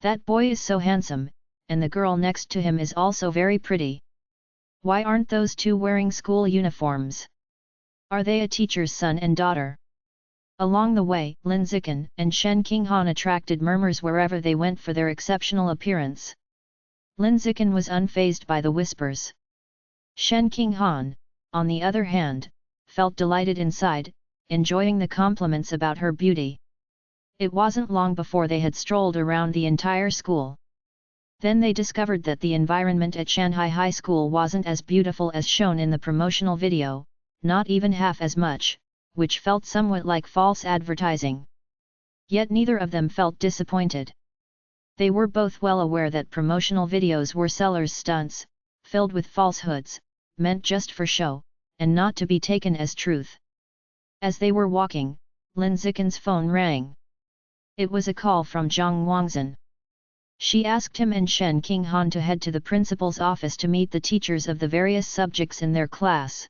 That boy is so handsome, and the girl next to him is also very pretty. Why aren't those two wearing school uniforms? Are they a teacher's son and daughter? Along the way, Lin Zikin and Shen Qinghan attracted murmurs wherever they went for their exceptional appearance. Lin Zikin was unfazed by the whispers. Shen Qinghan, on the other hand, felt delighted inside, enjoying the compliments about her beauty. It wasn't long before they had strolled around the entire school. Then they discovered that the environment at Shanghai High School wasn't as beautiful as shown in the promotional video, not even half as much, which felt somewhat like false advertising. Yet neither of them felt disappointed. They were both well aware that promotional videos were sellers' stunts, filled with falsehoods, meant just for show, and not to be taken as truth. As they were walking, Lin Zikin's phone rang. It was a call from Zhang Wangzhen. She asked him and Shen Qinghan to head to the principal's office to meet the teachers of the various subjects in their class.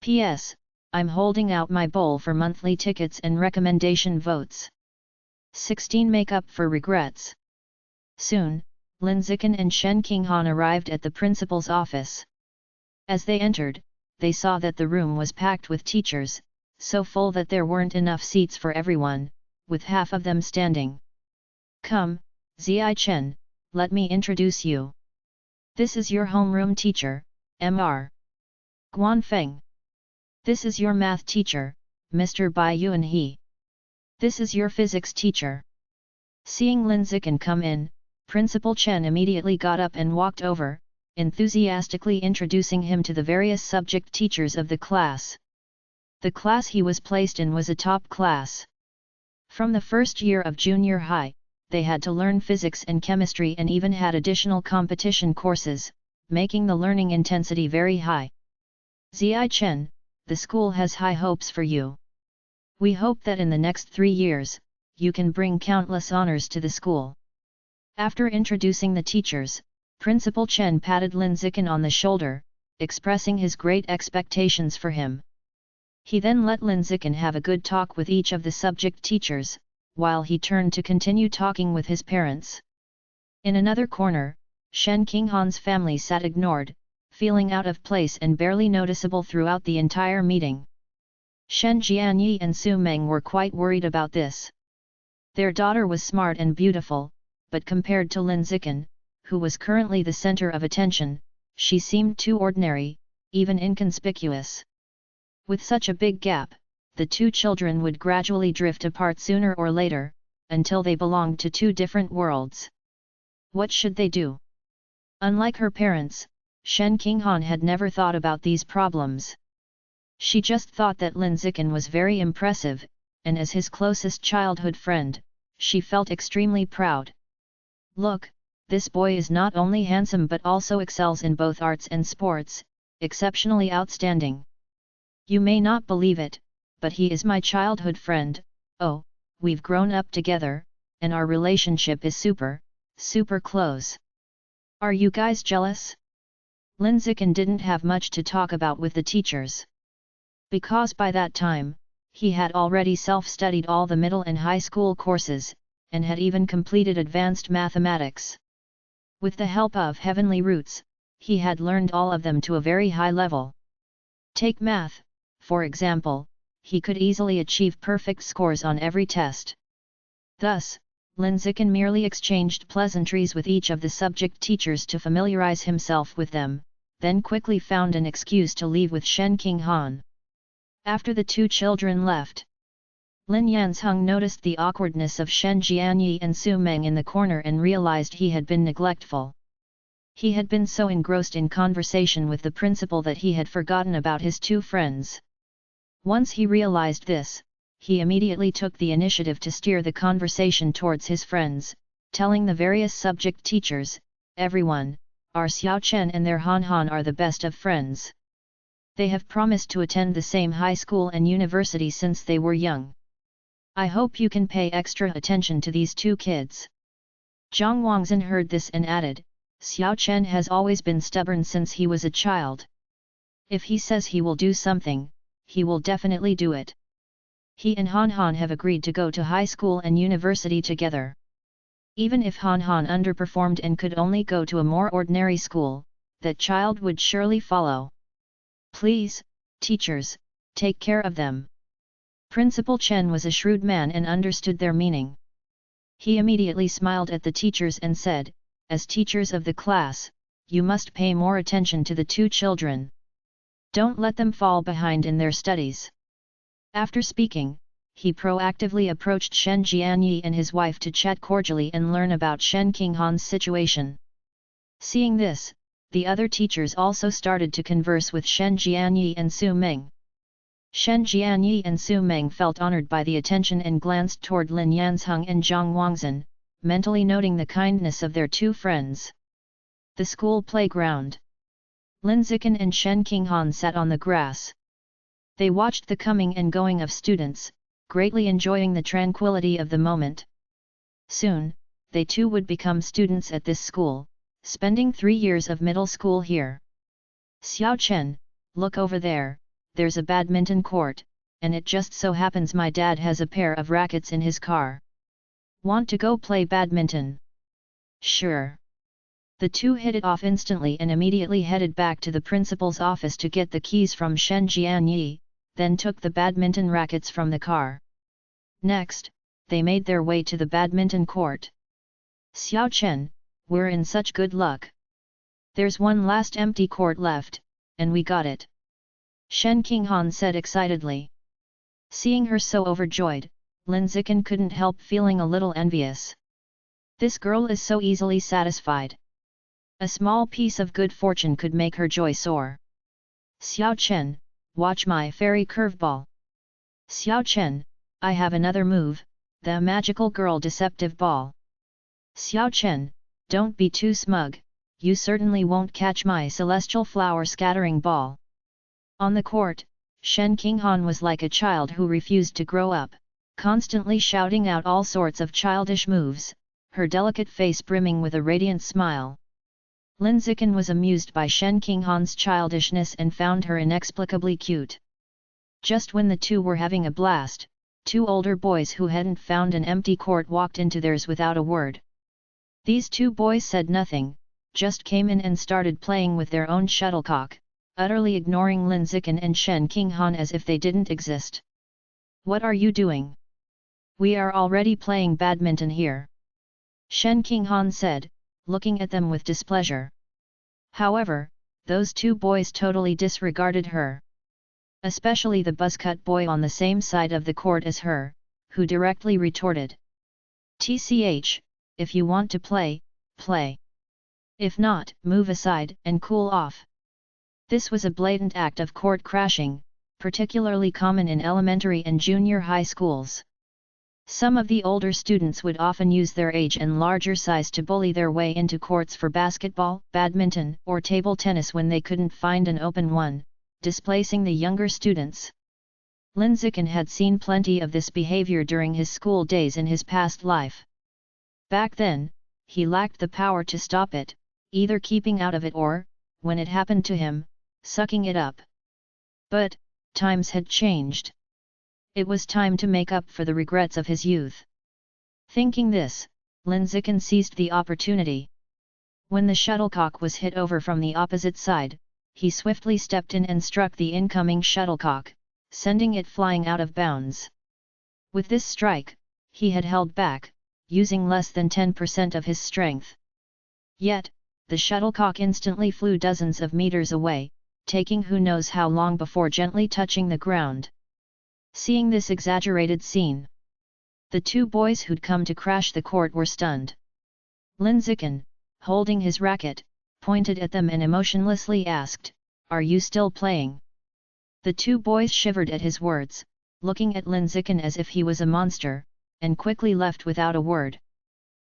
P.S. I'm holding out my bowl for monthly tickets and recommendation votes. 16 Make up for regrets. Soon, Lin Zikin and Shen Qinghan arrived at the principal's office. As they entered, they saw that the room was packed with teachers, so full that there weren't enough seats for everyone, with half of them standing. Come, Ziai Chen, let me introduce you. This is your homeroom teacher, Mr. Guan Feng. This is your math teacher, Mr. Bai Yuanhe. This is your physics teacher. Seeing Lin Zikin come in, Principal Chen immediately got up and walked over, enthusiastically introducing him to the various subject teachers of the class. The class he was placed in was a top class. From the first year of junior high, they had to learn physics and chemistry and even had additional competition courses, making the learning intensity very high. Ziai Chen, the school has high hopes for you. We hope that in the next 3 years, you can bring countless honors to the school. After introducing the teachers, Principal Chen patted Lin Zikin on the shoulder, expressing his great expectations for him. He then let Lin Zikin have a good talk with each of the subject teachers, while he turned to continue talking with his parents. In another corner, Shen Qinghan's family sat ignored, feeling out of place and barely noticeable throughout the entire meeting. Shen Jianyi and Su Meng were quite worried about this. Their daughter was smart and beautiful, but compared to Lin Zikin, who was currently the center of attention, she seemed too ordinary, even inconspicuous. With such a big gap, the two children would gradually drift apart sooner or later, until they belonged to two different worlds. What should they do? Unlike her parents, Shen Qinghan had never thought about these problems. She just thought that Lin Zikin was very impressive, and as his closest childhood friend, she felt extremely proud. Look, this boy is not only handsome but also excels in both arts and sports, exceptionally outstanding. You may not believe it, but he is my childhood friend. Oh, we've grown up together, and our relationship is super close. Are you guys jealous? Lin Zikin didn't have much to talk about with the teachers. Because by that time, he had already self-studied all the middle and high school courses, and had even completed advanced mathematics. With the help of heavenly roots, he had learned all of them to a very high level. Take math, for example, he could easily achieve perfect scores on every test. Thus, Lin Zikin merely exchanged pleasantries with each of the subject teachers to familiarize himself with them, then quickly found an excuse to leave with Shen Qinghan. After the two children left, Lin Yanzheng noticed the awkwardness of Shen Jianyi and Su Meng in the corner and realized he had been neglectful. He had been so engrossed in conversation with the principal that he had forgotten about his two friends. Once he realized this, he immediately took the initiative to steer the conversation towards his friends, telling the various subject teachers, "Everyone, our Xiao Chen and their Han Han are the best of friends. They have promised to attend the same high school and university since they were young. I hope you can pay extra attention to these two kids." Zhang Wangzhen heard this and added, "Xiao Chen has always been stubborn since he was a child. If he says he will do something, he will definitely do it. He and Han Han have agreed to go to high school and university together. Even if Han Han underperformed and could only go to a more ordinary school, that child would surely follow. Please, teachers, take care of them." Principal Chen was a shrewd man and understood their meaning. He immediately smiled at the teachers and said, "As teachers of the class, you must pay more attention to the two children. Don't let them fall behind in their studies." After speaking, he proactively approached Shen Jianyi and his wife to chat cordially and learn about Shen Qinghan's situation. Seeing this, the other teachers also started to converse with Shen Jianyi and Su Meng. Shen Jianyi and Su Meng felt honored by the attention and glanced toward Lin Yanzheng and Zhang Wangzhen, mentally noting the kindness of their two friends. The school playground. Lin Zikin and Shen Qinghan sat on the grass. They watched the coming and going of students, greatly enjoying the tranquility of the moment. Soon, they too would become students at this school, spending 3 years of middle school here. "Xiao Chen, look over there, there's a badminton court, and it just so happens my dad has a pair of rackets in his car. Want to go play badminton?" "Sure." The two hit it off instantly and immediately headed back to the principal's office to get the keys from Shen Jianyi, then took the badminton rackets from the car. Next, they made their way to the badminton court. "Xiao Chen, we're in such good luck. There's one last empty court left, and we got it," Shen Qinghan said excitedly. Seeing her so overjoyed, Lin Zikin couldn't help feeling a little envious. This girl is so easily satisfied. A small piece of good fortune could make her joy soar. "Xiao Chen, watch my fairy curveball." Xiao Chen, I have another move, the magical girl deceptive ball. Xiao Chen, don't be too smug, you certainly won't catch my celestial flower scattering ball. On the court, Shen Qinghan was like a child who refused to grow up, constantly shouting out all sorts of childish moves, her delicate face brimming with a radiant smile. Lin Zikan was amused by Shen Qinghan's childishness and found her inexplicably cute. Just when the two were having a blast, two older boys who hadn't found an empty court walked into theirs without a word. These two boys said nothing, just came in and started playing with their own shuttlecock, utterly ignoring Lin Zikan and Shen Qinghan as if they didn't exist. What are you doing? We are already playing badminton here. Shen Qinghan said, looking at them with displeasure. However, those two boys totally disregarded her. Especially the buzzcut boy on the same side of the court as her, who directly retorted. "Tch, if you want to play, play. If not, move aside and cool off." This was a blatant act of court crashing, particularly common in elementary and junior high schools. Some of the older students would often use their age and larger size to bully their way into courts for basketball, badminton, or table tennis when they couldn't find an open one, displacing the younger students. Lin Zikan had seen plenty of this behavior during his school days in his past life. Back then, he lacked the power to stop it, either keeping out of it or, when it happened to him, sucking it up. But, times had changed. It was time to make up for the regrets of his youth. Thinking this, Lin Zikan seized the opportunity. When the shuttlecock was hit over from the opposite side, he swiftly stepped in and struck the incoming shuttlecock, sending it flying out of bounds. With this strike, he had held back, using less than 10% of his strength. Yet, the shuttlecock instantly flew dozens of meters away, taking who knows how long before gently touching the ground. Seeing this exaggerated scene, the two boys who'd come to crash the court were stunned. Lin Zikan, holding his racket, pointed at them and emotionlessly asked, "Are you still playing?" The two boys shivered at his words, looking at Lin Zikan as if he was a monster, and quickly left without a word.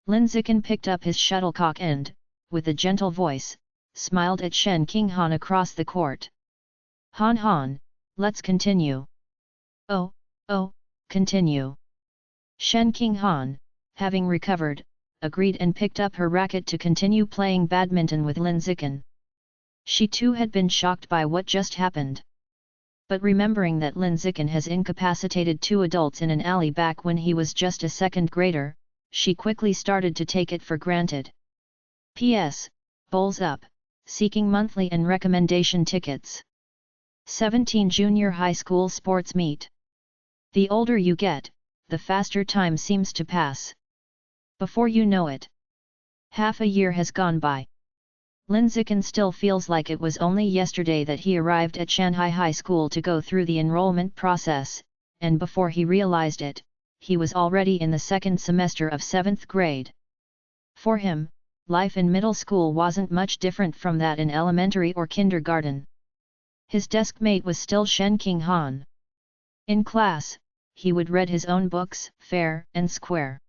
Lin Zikan picked up his shuttlecock and, with a gentle voice, smiled at Shen Qinghan across the court. "Han Han, let's continue." Oh, continue." Shen Qinghan, having recovered, agreed and picked up her racket to continue playing badminton with Lin Zikan. She too had been shocked by what just happened. But remembering that Lin Zikan has incapacitated two adults in an alley back when he was just a second grader, she quickly started to take it for granted. P.S. Bowls up, seeking monthly and recommendation tickets. 17 Junior High School Sports Meet. The older you get, the faster time seems to pass. Before you know it, half a year has gone by. Lin Zikan still feels like it was only yesterday that he arrived at Shanghai High School to go through the enrollment process, and before he realized it, he was already in the second semester of 7th grade. For him, life in middle school wasn't much different from that in elementary or kindergarten. His desk mate was still Shen Qinghan. In class, he would read his own books, fair and square.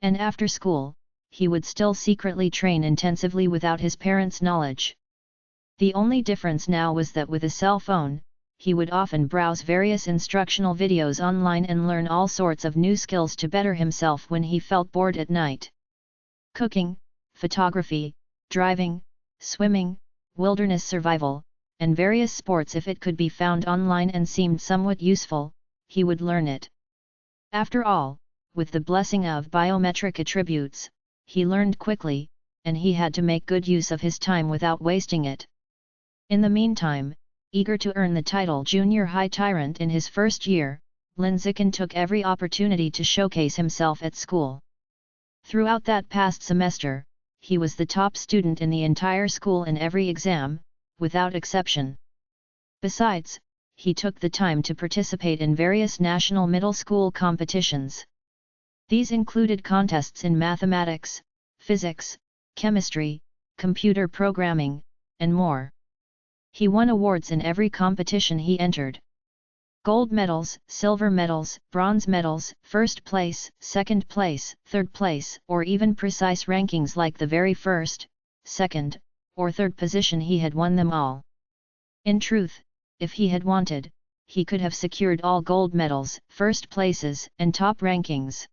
And after school, he would still secretly train intensively without his parents' knowledge. The only difference now was that with a cell phone, he would often browse various instructional videos online and learn all sorts of new skills to better himself when he felt bored at night. Cooking, photography, driving, swimming, wilderness survival, and various sports if it could be found online and seemed somewhat useful, he would learn it. After all, with the blessing of biometric attributes, he learned quickly, and he had to make good use of his time without wasting it. In the meantime, eager to earn the title Junior High Tyrant in his first year, Lin Zikan took every opportunity to showcase himself at school. Throughout that past semester, he was the top student in the entire school in every exam, without exception. Besides, he took the time to participate in various national middle school competitions. These included contests in mathematics, physics, chemistry, computer programming, and more. He won awards in every competition he entered. Gold medals, silver medals, bronze medals, first place, second place, third place, or even precise rankings like the very first, second, or third position, he had won them all. In truth, if he had wanted, he could have secured all gold medals, first places, and top rankings.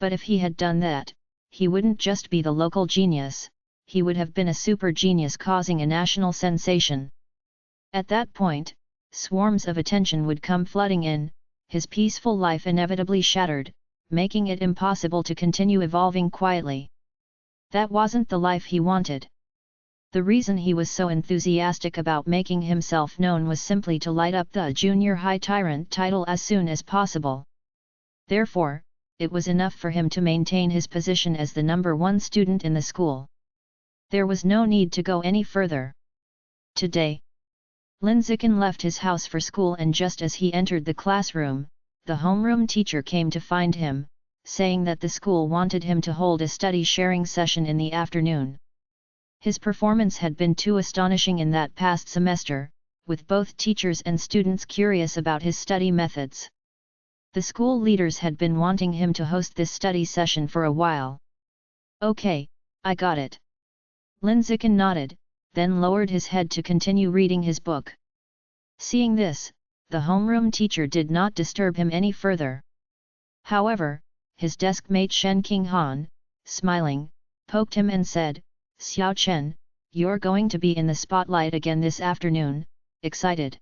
But if he had done that, he wouldn't just be the local genius, he would have been a super genius causing a national sensation. At that point, swarms of attention would come flooding in, his peaceful life inevitably shattered, making it impossible to continue evolving quietly. That wasn't the life he wanted. The reason he was so enthusiastic about making himself known was simply to light up the junior high tyrant title as soon as possible. Therefore, it was enough for him to maintain his position as the #1 student in the school. There was no need to go any further. Today, Linziken left his house for school, and just as he entered the classroom, the homeroom teacher came to find him, saying that the school wanted him to hold a study sharing session in the afternoon. His performance had been too astonishing in that past semester, with both teachers and students curious about his study methods. The school leaders had been wanting him to host this study session for a while. "Okay, I got it." Linziken nodded, then lowered his head to continue reading his book. Seeing this, the homeroom teacher did not disturb him any further. However, his desk mate Shen Qinghan, smiling, poked him and said, "Xiao Chen, you're going to be in the spotlight again this afternoon, excited?"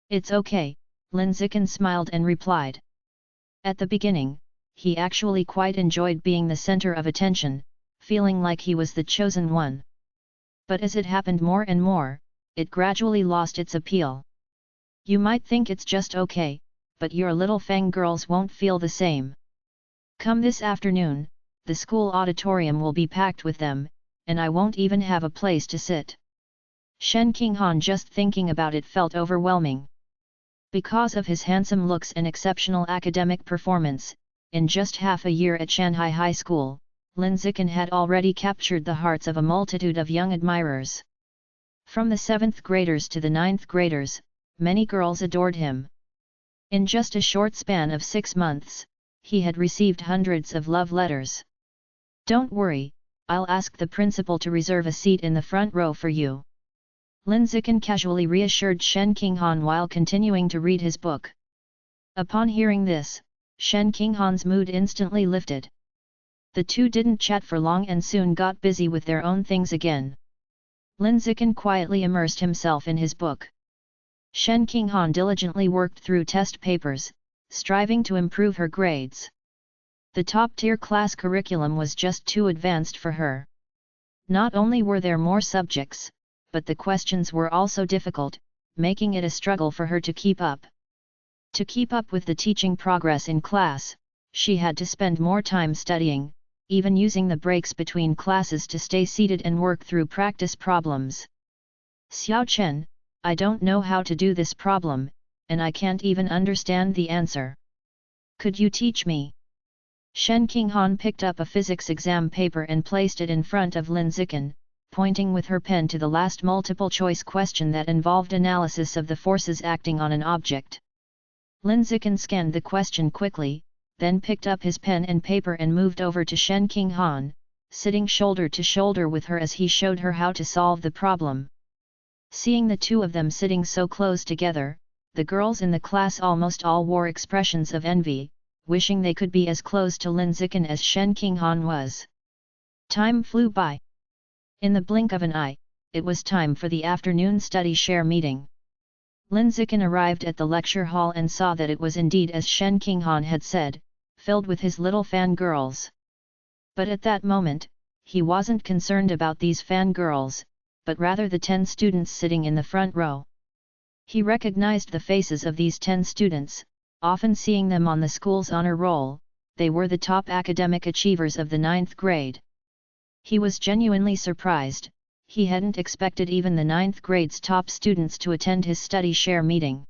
"It's okay," Linziken smiled and replied. At the beginning, he actually quite enjoyed being the center of attention, feeling like he was the chosen one. But as it happened more and more, it gradually lost its appeal. "You might think it's just okay, but your little fangirls won't feel the same. Come this afternoon, the school auditorium will be packed with them, and I won't even have a place to sit." Shen Qinghan, just thinking about it, felt overwhelming. Because of his handsome looks and exceptional academic performance, in just half a year at Shanghai High School, Linziken had already captured the hearts of a multitude of young admirers. From the 7th graders to the 9th graders, many girls adored him. In just a short span of 6 months, he had received hundreds of love letters. "Don't worry, I'll ask the principal to reserve a seat in the front row for you," Linziken casually reassured Shen Qinghan while continuing to read his book. Upon hearing this, Shen Qinghan's mood instantly lifted. The two didn't chat for long and soon got busy with their own things again. Linziken quietly immersed himself in his book. Shen Qinghan diligently worked through test papers, striving to improve her grades. The top-tier class curriculum was just too advanced for her. Not only were there more subjects, but the questions were also difficult, making it a struggle for her to keep up. To keep up with the teaching progress in class, she had to spend more time studying, even using the breaks between classes to stay seated and work through practice problems. "Xiao Chen, I don't know how to do this problem, and I can't even understand the answer. Could you teach me?" Shen Qinghan picked up a physics exam paper and placed it in front of Linziken, pointing with her pen to the last multiple-choice question that involved analysis of the forces acting on an object. Linziken scanned the question quickly, then picked up his pen and paper and moved over to Shen Qinghan, sitting shoulder to shoulder with her as he showed her how to solve the problem. Seeing the two of them sitting so close together, the girls in the class almost all wore expressions of envy, wishing they could be as close to Linziken as Shen Qinghan was. Time flew by. In the blink of an eye, it was time for the afternoon study share meeting. Linziken arrived at the lecture hall and saw that it was indeed as Shen Qinghan had said, filled with his little fangirls. But at that moment, he wasn't concerned about these fangirls, but rather the 10 students sitting in the front row. He recognized the faces of these 10 students, often seeing them on the school's honor roll. They were the top academic achievers of the 9th grade. He was genuinely surprised. He hadn't expected even the 9th grade's top students to attend his study share meeting.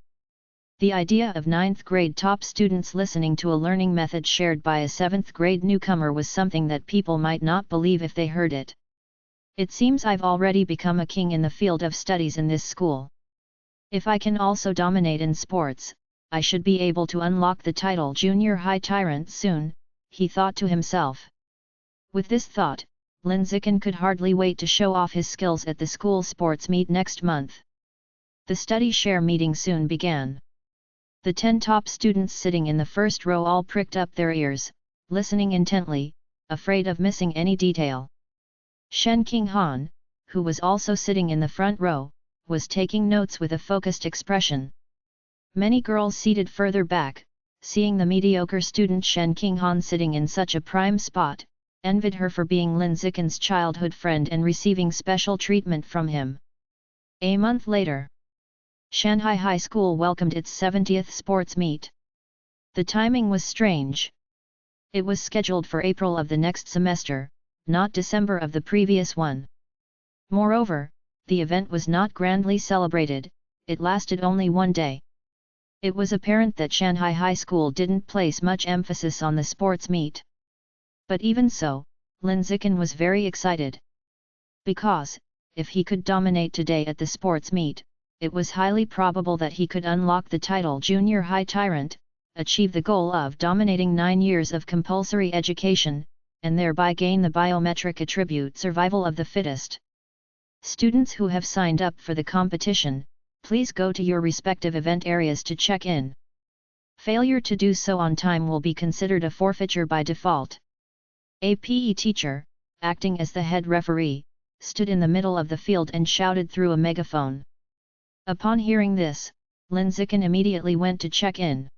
The idea of 9th grade top students listening to a learning method shared by a 7th grade newcomer was something that people might not believe if they heard it. "It seems I've already become a king in the field of studies in this school. If I can also dominate in sports, I should be able to unlock the title Junior High Tyrant soon, he thought to himself. With this thought, Linziken could hardly wait to show off his skills at the school sports meet next month. The study share meeting soon began. The 10 top students sitting in the first row all pricked up their ears, listening intently, afraid of missing any detail. Shen Qinghan, who was also sitting in the front row, was taking notes with a focused expression. Many girls seated further back, seeing the mediocre student Shen Qinghan sitting in such a prime spot, envied her for being Linziken's childhood friend and receiving special treatment from him. A month later, Shanghai High School welcomed its 70th sports meet. The timing was strange. It was scheduled for April of the next semester, not December of the previous one. Moreover, the event was not grandly celebrated, it lasted only one day. It was apparent that Shanghai High School didn't place much emphasis on the sports meet. But even so, Linziken was very excited. Because, if he could dominate today at the sports meet, it was highly probable that he could unlock the title Junior High Tyrant, achieve the goal of dominating 9 years of compulsory education, and thereby gain the biometric attribute Survival of the Fittest. Students who have signed up for the competition, please go to your respective event areas to check in. Failure to do so on time will be considered a forfeiture by default. A PE teacher, acting as the head referee, stood in the middle of the field and shouted through a megaphone. Upon hearing this, Linziken immediately went to check in.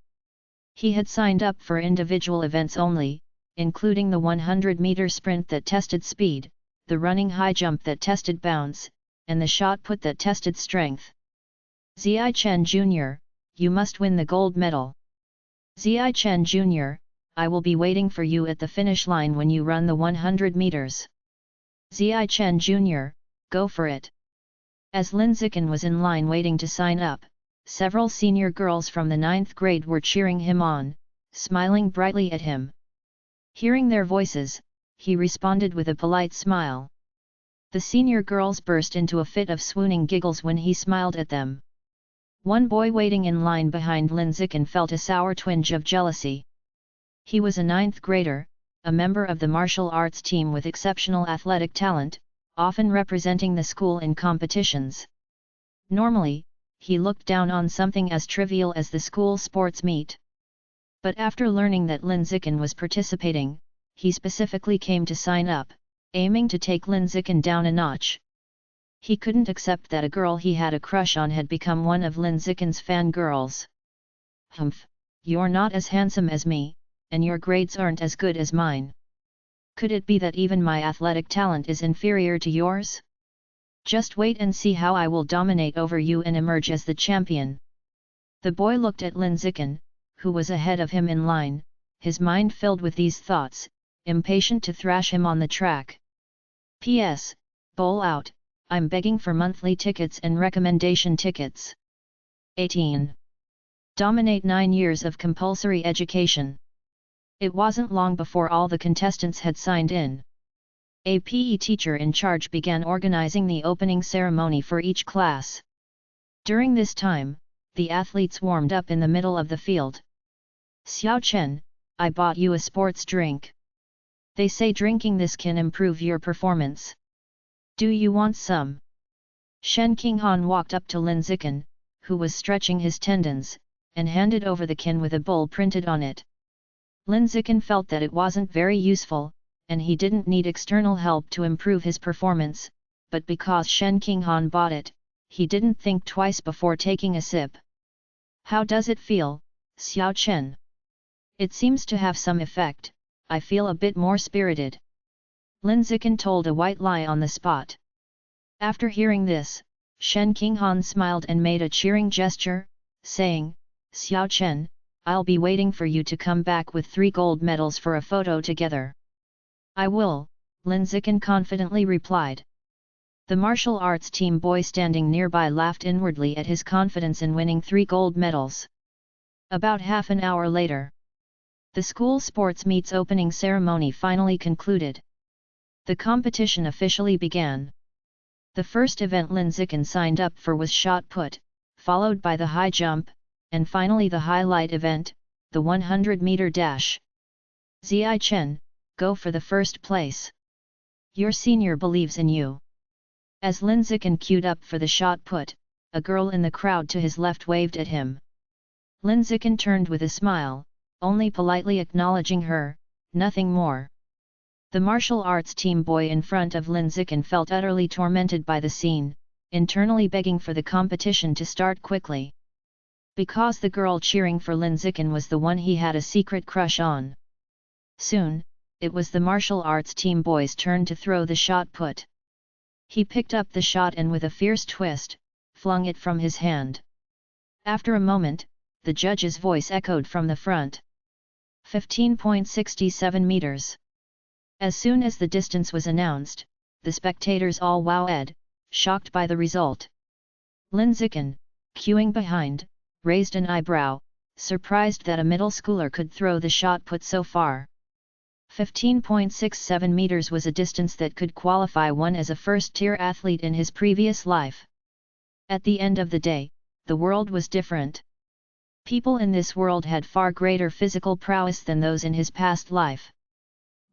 He had signed up for individual events only, including the 100-meter sprint that tested speed, the running high jump that tested bounce, and the shot put that tested strength. Ziai Chen Jr., you must win the gold medal. Ziai Chen Jr., I will be waiting for you at the finish line when you run the 100 meters. Ziai Chen Jr., go for it. As Linziken was in line waiting to sign up, several senior girls from the 9th grade were cheering him on, smiling brightly at him. Hearing their voices, he responded with a polite smile. The senior girls burst into a fit of swooning giggles when he smiled at them. One boy waiting in line behind Linziken felt a sour twinge of jealousy. He was a 9th grader, a member of the martial arts team with exceptional athletic talent, often representing the school in competitions. Normally, he looked down on something as trivial as the school sports meet. But after learning that Linziken was participating, he specifically came to sign up, aiming to take Linziken down a notch. He couldn't accept that a girl he had a crush on had become one of Linziken's fangirls. Humph, you're not as handsome as me, and your grades aren't as good as mine. Could it be that even my athletic talent is inferior to yours? Just wait and see how I will dominate over you and emerge as the champion. The boy looked at Linziken, who was ahead of him in line, his mind filled with these thoughts, impatient to thrash him on the track. P.S. Bowl out, I'm begging for monthly tickets and recommendation tickets. 18. Dominate 9 years of compulsory education. It wasn't long before all the contestants had signed in. A PE teacher in charge began organizing the opening ceremony for each class. During this time, the athletes warmed up in the middle of the field. Xiao Chen, I bought you a sports drink. They say drinking this can improve your performance. Do you want some? Shen Qinghan walked up to Linziken, who was stretching his tendons, and handed over the can with a bull printed on it. Linziken felt that it wasn't very useful, and he didn't need external help to improve his performance, but because Shen Qinghan bought it, he didn't think twice before taking a sip. How does it feel, Xiao Chen? It seems to have some effect, I feel a bit more spirited. Linziken told a white lie on the spot. After hearing this, Shen Qinghan smiled and made a cheering gesture, saying, Xiao Chen, I'll be waiting for you to come back with 3 gold medals for a photo together. I will, Linziken confidently replied. The martial arts team boy standing nearby laughed inwardly at his confidence in winning 3 gold medals. About half an hour later, the school sports meet's opening ceremony finally concluded. The competition officially began. The first event Linziken signed up for was shot put, followed by the high jump, and finally the highlight event, the 100-meter dash. Ziyi Chen, go for the first place. Your senior believes in you. As Lin Zikan queued up for the shot put, a girl in the crowd to his left waved at him. Lin Zikan turned with a smile, only politely acknowledging her, nothing more. The martial arts team boy in front of Lin Zikan felt utterly tormented by the scene, internally begging for the competition to start quickly. Because the girl cheering for Lin Zikan was the one he had a secret crush on. Soon, it was the martial arts team boy's turn to throw the shot put. He picked up the shot and with a fierce twist, flung it from his hand. After a moment, the judge's voice echoed from the front. 15.67 meters. As soon as the distance was announced, the spectators all wowed, shocked by the result. Lin Zikan, queuing behind, raised an eyebrow, surprised that a middle schooler could throw the shot put so far. 15.67 meters was a distance that could qualify one as a first-tier athlete in his previous life. At the end of the day, the world was different. People in this world had far greater physical prowess than those in his past life.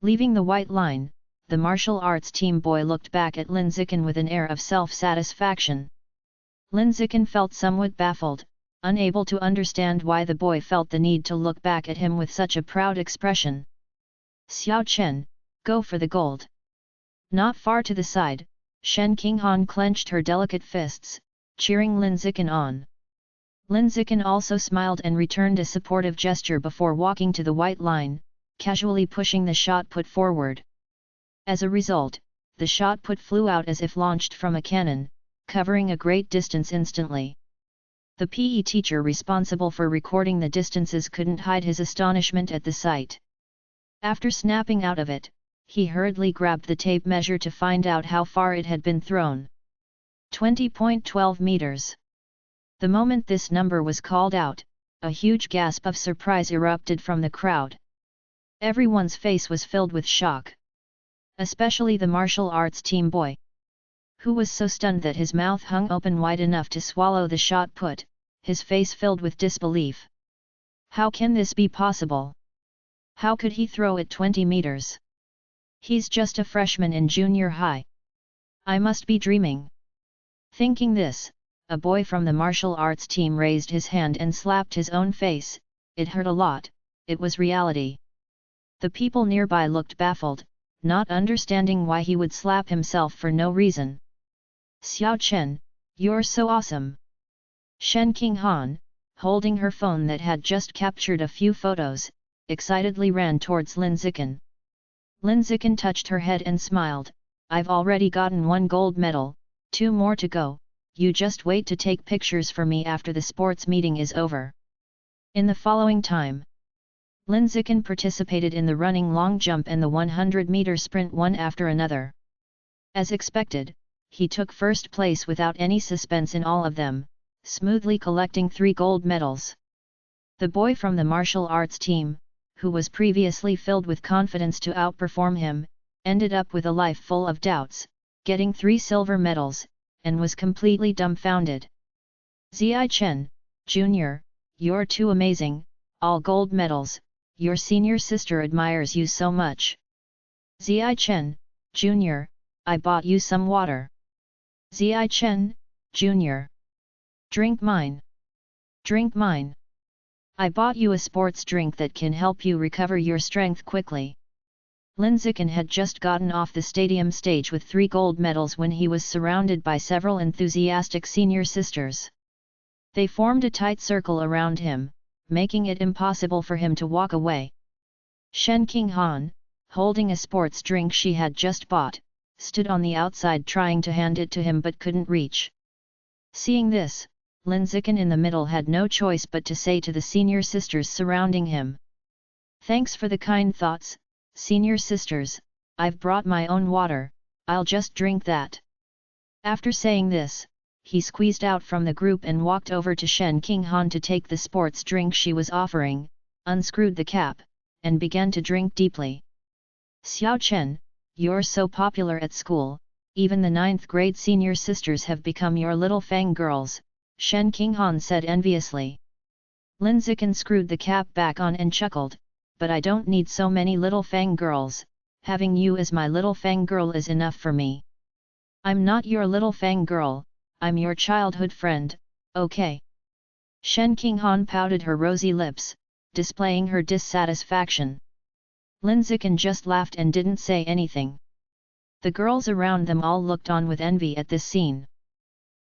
Leaving the white line, the martial arts team boy looked back at Lin Zikan with an air of self-satisfaction. Lin Zikan felt somewhat baffled, unable to understand why the boy felt the need to look back at him with such a proud expression. Xiao Chen, go for the gold. Not far to the side, Shen Qinghan clenched her delicate fists, cheering Lin Zikan on. Lin Zikan also smiled and returned a supportive gesture before walking to the white line, casually pushing the shot put forward. As a result, the shot put flew out as if launched from a cannon, covering a great distance instantly. The PE teacher responsible for recording the distances couldn't hide his astonishment at the sight. After snapping out of it, he hurriedly grabbed the tape measure to find out how far it had been thrown. 20.12 meters. The moment this number was called out, a huge gasp of surprise erupted from the crowd. Everyone's face was filled with shock. Especially the martial arts team boy, who was so stunned that his mouth hung open wide enough to swallow the shot put, his face filled with disbelief. How can this be possible? How could he throw it 20 meters? He's just a freshman in junior high. I must be dreaming. Thinking this, a boy from the martial arts team raised his hand and slapped his own face. It hurt a lot, it was reality. The people nearby looked baffled, not understanding why he would slap himself for no reason. Xiao Chen, you're so awesome. Shen Qinghan, holding her phone that had just captured a few photos, excitedly ran towards Lin Zikan. Lin Zikan touched her head and smiled. I've already gotten 1 gold medal, 2 more to go, you just wait to take pictures for me after the sports meeting is over. In the following time, Lin Zikan participated in the running long jump and the 100-meter sprint one after another. As expected, he took first place without any suspense in all of them, smoothly collecting 3 gold medals. The boy from the martial arts team, who was previously filled with confidence to outperform him, ended up with a life full of doubts, getting 3 silver medals, and was completely dumbfounded. Ziyi Chen, Jr., you're too amazing, all gold medals, your senior sister admires you so much. Ziyi Chen, Jr., I bought you some water. Ziyi Chen, Jr. Drink mine. Drink mine. I bought you a sports drink that can help you recover your strength quickly. Lin Zikan had just gotten off the stadium stage with 3 gold medals when he was surrounded by several enthusiastic senior sisters. They formed a tight circle around him, making it impossible for him to walk away. Shen Qinghan, holding a sports drink she had just bought, stood on the outside trying to hand it to him but couldn't reach. Seeing this, Lin Zikan in the middle had no choice but to say to the senior sisters surrounding him. Thanks for the kind thoughts, senior sisters, I've brought my own water, I'll just drink that. After saying this, he squeezed out from the group and walked over to Shen Qinghan to take the sports drink she was offering, unscrewed the cap, and began to drink deeply. Xiao Chen, you're so popular at school, even the 9th grade senior sisters have become your little fang girls, Shen Qinghan said enviously. Linziken screwed the cap back on and chuckled, but I don't need so many little fang girls, having you as my little fang girl is enough for me. I'm not your little fang girl, I'm your childhood friend, okay? Shen Qinghan pouted her rosy lips, displaying her dissatisfaction. Linziken just laughed and didn't say anything. The girls around them all looked on with envy at this scene.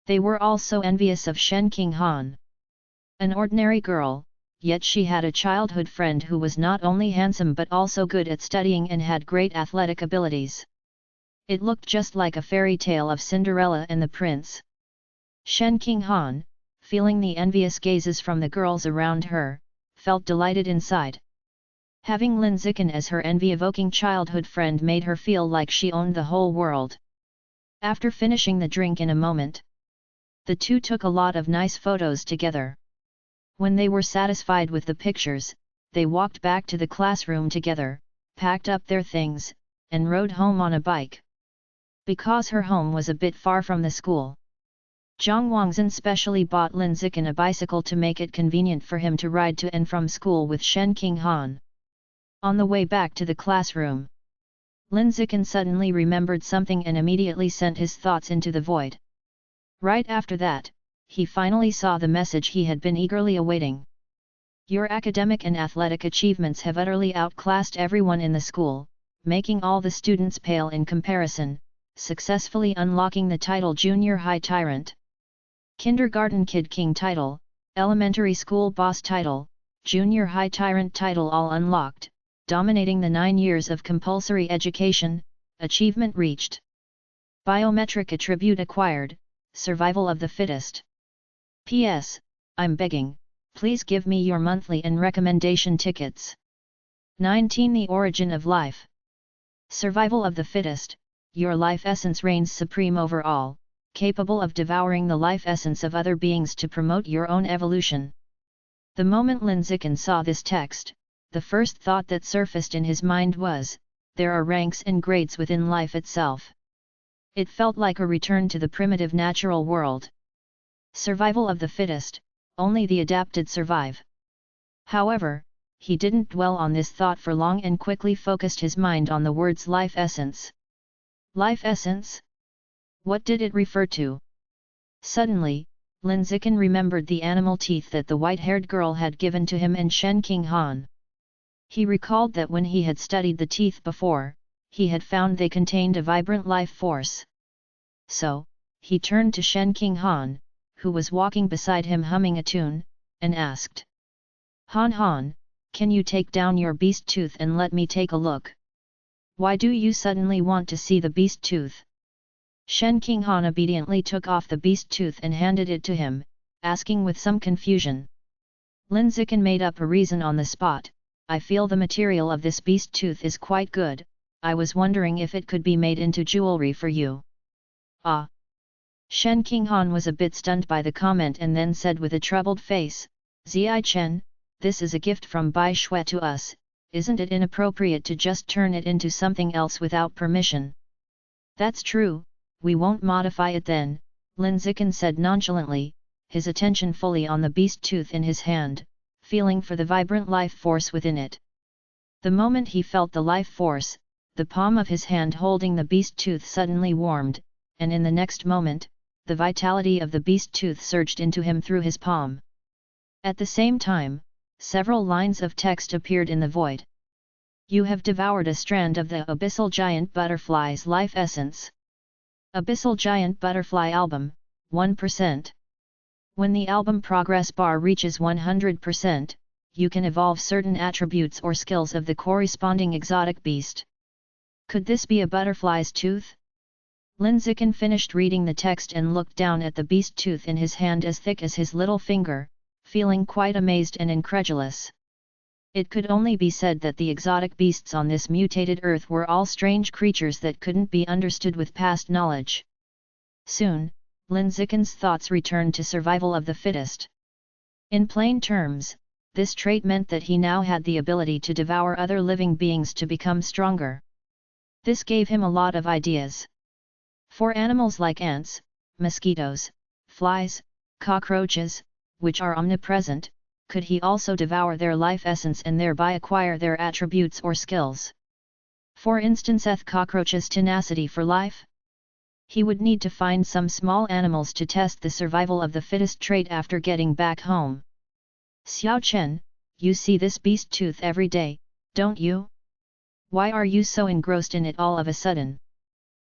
They were all so envious of Shen Qinghan. An ordinary girl, yet she had a childhood friend who was not only handsome but also good at studying and had great athletic abilities. It looked just like a fairy tale of Cinderella and the prince. Shen Qinghan, feeling the envious gazes from the girls around her, felt delighted inside. Having Linziken as her envy-evoking childhood friend made her feel like she owned the whole world. After finishing the drink in a moment, the two took a lot of nice photos together. When they were satisfied with the pictures, they walked back to the classroom together, packed up their things, and rode home on a bike. Because her home was a bit far from the school, Zhang Wangzhen specially bought Linziken a bicycle to make it convenient for him to ride to and from school with Shen Qinghan. On the way back to the classroom, Linziken suddenly remembered something and immediately sent his thoughts into the void. Right after that, he finally saw the message he had been eagerly awaiting. Your academic and athletic achievements have utterly outclassed everyone in the school, making all the students pale in comparison, successfully unlocking the title Junior High Tyrant. Kindergarten Kid King title, Elementary School Boss title, Junior High Tyrant title all unlocked, dominating the 9 years of compulsory education, achievement reached. Biometric attribute acquired, survival of the fittest. P.S. I'm begging, please give me your monthly and recommendation tickets. 19. The origin of life. Survival of the fittest, your life essence reigns supreme over all, capable of devouring the life essence of other beings to promote your own evolution. The moment Linziken saw this text, the first thought that surfaced in his mind was, there are ranks and grades within life itself. It felt like a return to the primitive natural world. Survival of the fittest, only the adapted survive. However, he didn't dwell on this thought for long and quickly focused his mind on the words life essence. Life essence? What did it refer to? Suddenly, Linziken remembered the animal teeth that the white-haired girl had given to him and Shen Qinghan. He recalled that when he had studied the teeth before, he had found they contained a vibrant life force. So, he turned to Shen Qinghan, who was walking beside him humming a tune, and asked, Han Han, can you take down your beast tooth and let me take a look? Why do you suddenly want to see the beast tooth? Shen Qinghan obediently took off the beast tooth and handed it to him, asking with some confusion. Linziken made up a reason on the spot, I feel the material of this beast tooth is quite good, I was wondering if it could be made into jewelry for you. Ah! Shen Qinghan was a bit stunned by the comment and then said with a troubled face, Ziai Chen, this is a gift from Bai Shui to us, isn't it inappropriate to just turn it into something else without permission? That's true, we won't modify it then, Linziken said nonchalantly, his attention fully on the beast tooth in his hand, feeling for the vibrant life force within it. The moment he felt the life force, the palm of his hand holding the beast tooth suddenly warmed, and in the next moment, the vitality of the beast tooth surged into him through his palm. At the same time, several lines of text appeared in the void. You have devoured a strand of the Abyssal Giant Butterfly's life essence. Abyssal Giant Butterfly Album, 1%. When the album progress bar reaches 100%, you can evolve certain attributes or skills of the corresponding exotic beast. Could this be a butterfly's tooth? Linziken finished reading the text and looked down at the beast tooth in his hand as thick as his little finger, feeling quite amazed and incredulous. It could only be said that the exotic beasts on this mutated earth were all strange creatures that couldn't be understood with past knowledge. Soon, Linziken's thoughts returned to survival of the fittest. In plain terms, this trait meant that he now had the ability to devour other living beings to become stronger. This gave him a lot of ideas. For animals like ants, mosquitoes, flies, cockroaches, which are omnipresent, could he also devour their life essence and thereby acquire their attributes or skills? For instance, cockroach's tenacity for life? He would need to find some small animals to test the survival of the fittest trait after getting back home. Xiao Chen, you see this beast tooth every day, don't you? Why are you so engrossed in it all of a sudden?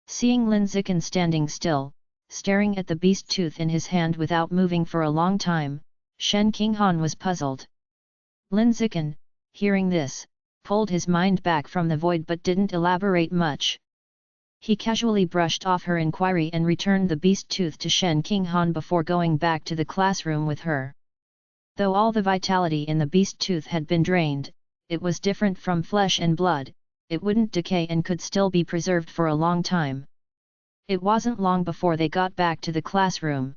Seeing Lin Zikin standing still, staring at the beast tooth in his hand without moving for a long time, Shen Qinghan was puzzled. Lin Zikin, hearing this, pulled his mind back from the void but didn't elaborate much. He casually brushed off her inquiry and returned the beast tooth to Shen Qinghan before going back to the classroom with her. Though all the vitality in the beast tooth had been drained, it was different from flesh and blood, it wouldn't decay and could still be preserved for a long time. It wasn't long before they got back to the classroom.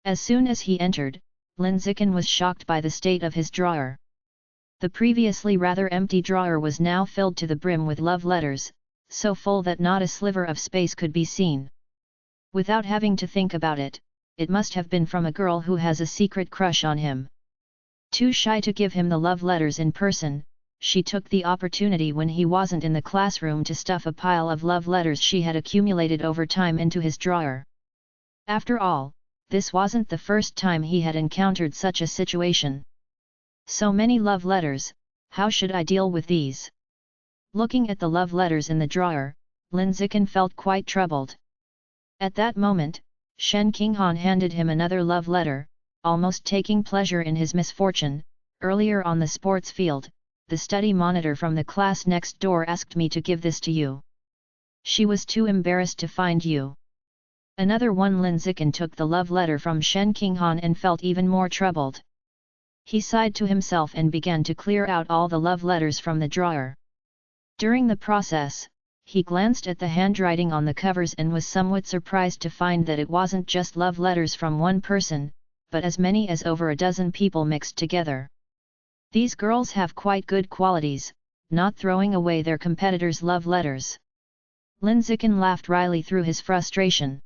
As soon as he entered, Lin Zikin was shocked by the state of his drawer. The previously rather empty drawer was now filled to the brim with love letters, so full that not a sliver of space could be seen. Without having to think about it, it must have been from a girl who has a secret crush on him. Too shy to give him the love letters in person, she took the opportunity when he wasn't in the classroom to stuff a pile of love letters she had accumulated over time into his drawer. After all, this wasn't the first time he had encountered such a situation. So many love letters, how should I deal with these? Looking at the love letters in the drawer, Lin Zikin felt quite troubled. At that moment, Shen Qinghan handed him another love letter, almost taking pleasure in his misfortune. Earlier on the sports field, the study monitor from the class next door asked me to give this to you. She was too embarrassed to find you. Another one. Lin Zikin took the love letter from Shen Qinghan and felt even more troubled. He sighed to himself and began to clear out all the love letters from the drawer. During the process, he glanced at the handwriting on the covers and was somewhat surprised to find that it wasn't just love letters from one person, but as many as over a dozen people mixed together. These girls have quite good qualities, not throwing away their competitors' love letters. Lin Zikin laughed wryly through his frustration.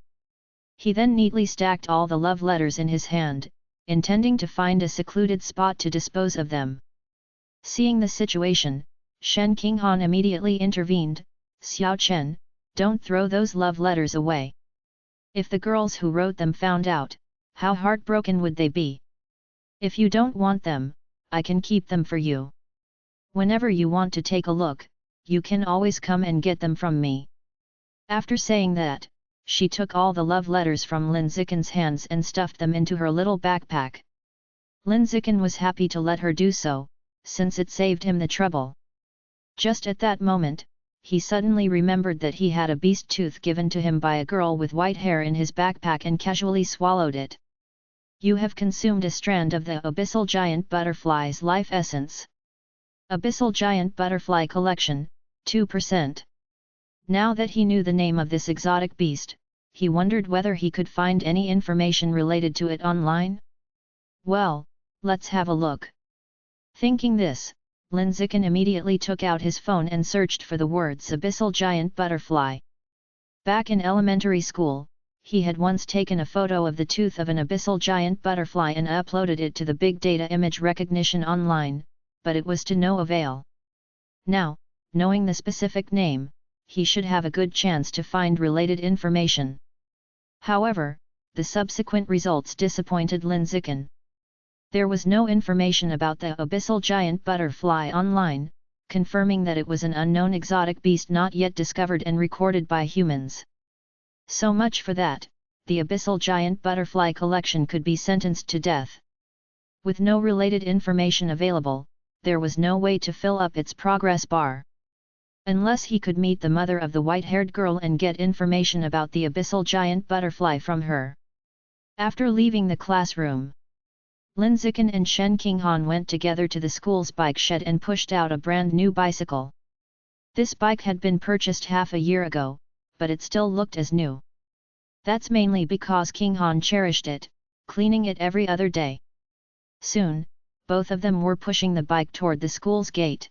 He then neatly stacked all the love letters in his hand, intending to find a secluded spot to dispose of them. Seeing the situation, Shen Qinghan immediately intervened. Xiao Chen, don't throw those love letters away. If the girls who wrote them found out, how heartbroken would they be? If you don't want them, I can keep them for you. Whenever you want to take a look, you can always come and get them from me. After saying that, she took all the love letters from Lin Zikin's hands and stuffed them into her little backpack. Lin Zikin was happy to let her do so, since it saved him the trouble. Just at that moment, he suddenly remembered that he had a beast tooth given to him by a girl with white hair in his backpack and casually swallowed it. You have consumed a strand of the Abyssal Giant Butterfly's life essence. Abyssal Giant Butterfly Collection, 2%. Now that he knew the name of this exotic beast, he wondered whether he could find any information related to it online. Well, let's have a look. Thinking this, Lin Zikin immediately took out his phone and searched for the words Abyssal Giant Butterfly. Back in elementary school, he had once taken a photo of the tooth of an abyssal giant butterfly and uploaded it to the big data image recognition online, but it was to no avail. Now, knowing the specific name, he should have a good chance to find related information. However, the subsequent results disappointed Lin Zikin. There was no information about the abyssal giant butterfly online, confirming that it was an unknown exotic beast not yet discovered and recorded by humans. So much for that, the abyssal giant butterfly collection could be sentenced to death. With no related information available, there was no way to fill up its progress bar. Unless he could meet the mother of the white-haired girl and get information about the abyssal giant butterfly from her. After leaving the classroom, Lin Zikin and Shen Qinghan went together to the school's bike shed and pushed out a brand new bicycle. This bike had been purchased half a year ago, but it still looked as new. That's mainly because Qinghan cherished it, cleaning it every other day. Soon, both of them were pushing the bike toward the school's gate.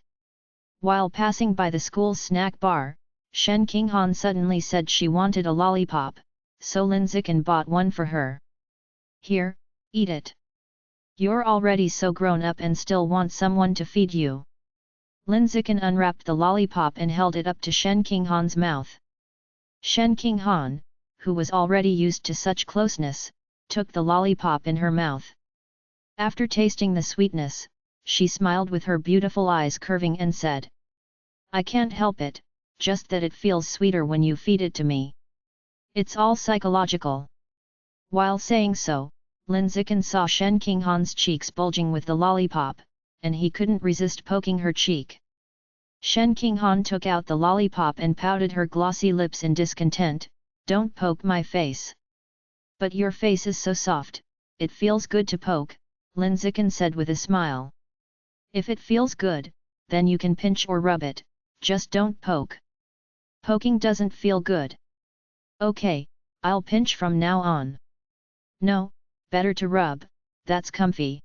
While passing by the school's snack bar, Shen Qinghan suddenly said she wanted a lollipop, so Lin Zikin bought one for her. Here, eat it. You're already so grown up and still want someone to feed you. Lin Zikin unwrapped the lollipop and held it up to Shen Qinghan's mouth. Shen Qinghan, who was already used to such closeness, took the lollipop in her mouth. After tasting the sweetness, she smiled with her beautiful eyes curving and said, "I can't help it, just that it feels sweeter when you feed it to me. It's all psychological." While saying so, Lin Zikin saw Shen Qinghan's cheeks bulging with the lollipop, and he couldn't resist poking her cheek. Shen Qinghan took out the lollipop and pouted her glossy lips in discontent, "Don't poke my face." "But your face is so soft, it feels good to poke," Lin Zikin said with a smile. "If it feels good, then you can pinch or rub it, just don't poke. Poking doesn't feel good." "Okay, I'll pinch from now on." "No, better to rub, that's comfy."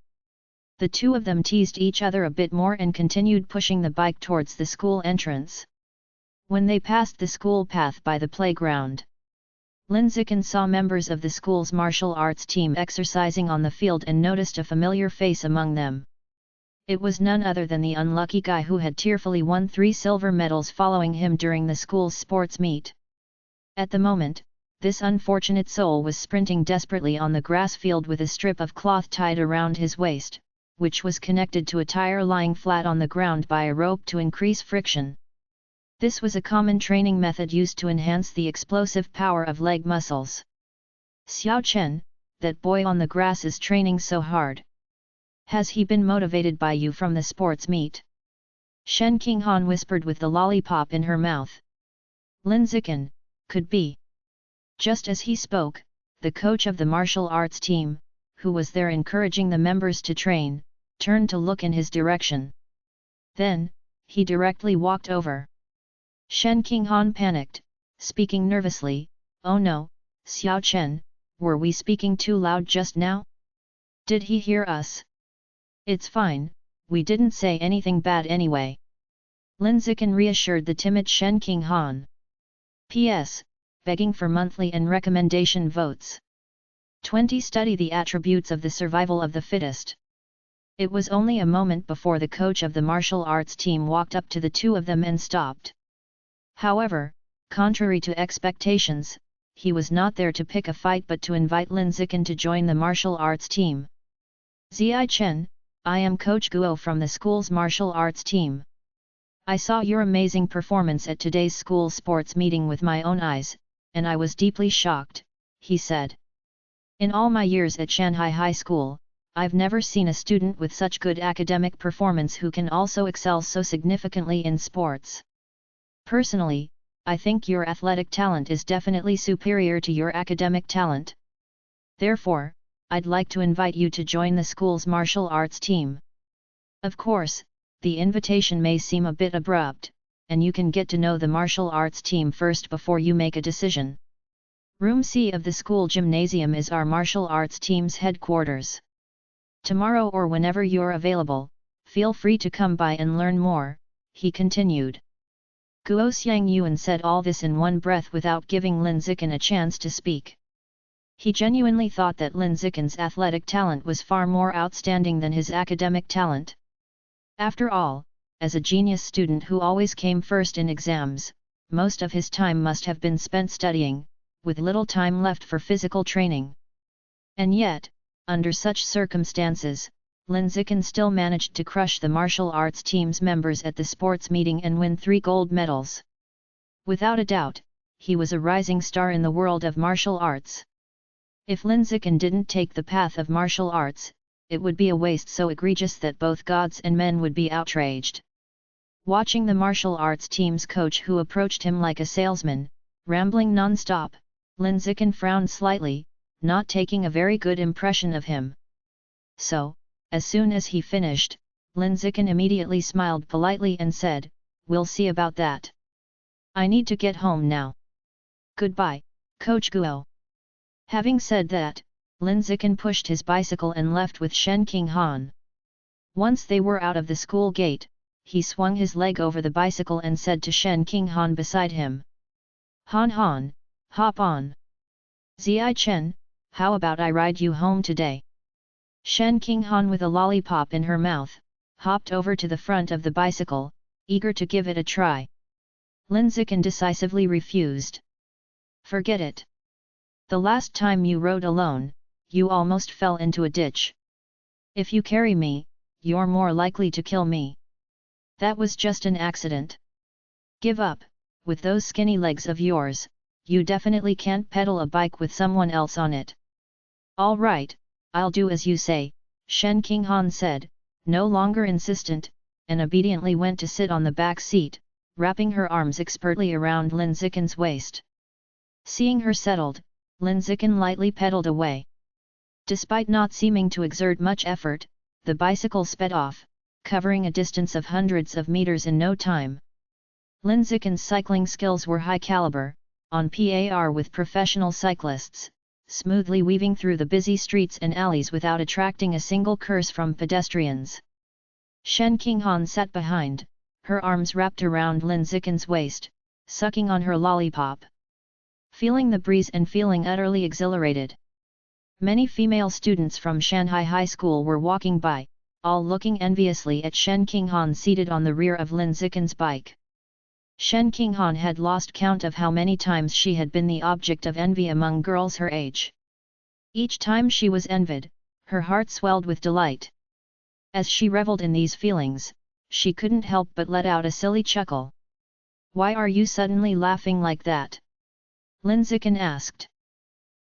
The two of them teased each other a bit more and continued pushing the bike towards the school entrance. When they passed the school path by the playground, Lin Zikin saw members of the school's martial arts team exercising on the field and noticed a familiar face among them. It was none other than the unlucky guy who had tearfully won 3 silver medals following him during the school's sports meet. At the moment, this unfortunate soul was sprinting desperately on the grass field with a strip of cloth tied around his waist, which was connected to a tire lying flat on the ground by a rope to increase friction. This was a common training method used to enhance the explosive power of leg muscles. "Xiao Chen, that boy on the grass is training so hard. Has he been motivated by you from the sports meet?" Shen Qinghan whispered with the lollipop in her mouth. Lin Zikin, "Could be." Just as he spoke, the coach of the martial arts team, who was there encouraging the members to train, turned to look in his direction. Then, he directly walked over. Shen Qinghan panicked, speaking nervously, "Oh no, Xiao Chen, were we speaking too loud just now? Did he hear us?" "It's fine, we didn't say anything bad anyway." Lin Zikin reassured the timid Shen Qinghan. P.S. Begging for monthly and recommendation votes. 20. Study the attributes of the survival of the fittest. It was only a moment before the coach of the martial arts team walked up to the two of them and stopped. However, contrary to expectations, he was not there to pick a fight but to invite Lin Zikin to join the martial arts team. "Ziai Chen, I am Coach Guo from the school's martial arts team. I saw your amazing performance at today's school sports meeting with my own eyes, and I was deeply shocked," he said. "In all my years at Shanghai High School, I've never seen a student with such good academic performance who can also excel so significantly in sports. Personally, I think your athletic talent is definitely superior to your academic talent. Therefore, I'd like to invite you to join the school's martial arts team. Of course, the invitation may seem a bit abrupt, and you can get to know the martial arts team first before you make a decision. Room C of the school gymnasium is our martial arts team's headquarters. Tomorrow or whenever you're available, feel free to come by and learn more," he continued. Guo Xiangyuan said all this in one breath without giving Lin Zikin a chance to speak. He genuinely thought that Lin Zikin's athletic talent was far more outstanding than his academic talent. After all, as a genius student who always came first in exams, most of his time must have been spent studying, with little time left for physical training. And yet, under such circumstances, Lin Zikin still managed to crush the martial arts team's members at the sports meeting and win 3 gold medals. Without a doubt, he was a rising star in the world of martial arts. If Lin Zikin didn't take the path of martial arts, it would be a waste so egregious that both gods and men would be outraged. Watching the martial arts team's coach who approached him like a salesman, rambling non-stop, Lin Zikin frowned slightly, not taking a very good impression of him. So, as soon as he finished, Lin Zikin immediately smiled politely and said, "We'll see about that. I need to get home now. Goodbye, Coach Guo." Having said that, Lin Zikin pushed his bicycle and left with Shen Qinghan. Once they were out of the school gate, he swung his leg over the bicycle and said to Shen Qinghan beside him, "Han Han, hop on. Ziai Chen, how about I ride you home today?" Shen Qinghan, with a lollipop in her mouth, hopped over to the front of the bicycle, eager to give it a try. Lin Zikin decisively refused. Forget it. The last time you rode alone, you almost fell into a ditch. If you carry me, you're more likely to kill me. That was just an accident. Give up, with those skinny legs of yours, you definitely can't pedal a bike with someone else on it. All right, I'll do as you say, Shen Qinghan said, no longer insistent, and obediently went to sit on the back seat, wrapping her arms expertly around Lin Zikin's waist. Seeing her settled, Lin Zikin lightly pedaled away. Despite not seeming to exert much effort, the bicycle sped off, covering a distance of hundreds of meters in no time. Lin Zikin's cycling skills were high caliber, on par with professional cyclists, smoothly weaving through the busy streets and alleys without attracting a single curse from pedestrians. Shen Qinghan sat behind, her arms wrapped around Lin Zikin's waist, sucking on her lollipop. Feeling the breeze and feeling utterly exhilarated. Many female students from Shanghai High School were walking by, all looking enviously at Shen Qinghan seated on the rear of Lin Zikin's bike. Shen Qinghan had lost count of how many times she had been the object of envy among girls her age. Each time she was envied, her heart swelled with delight. As she reveled in these feelings, she couldn't help but let out a silly chuckle. Why are you suddenly laughing like that? Lin Zikin asked.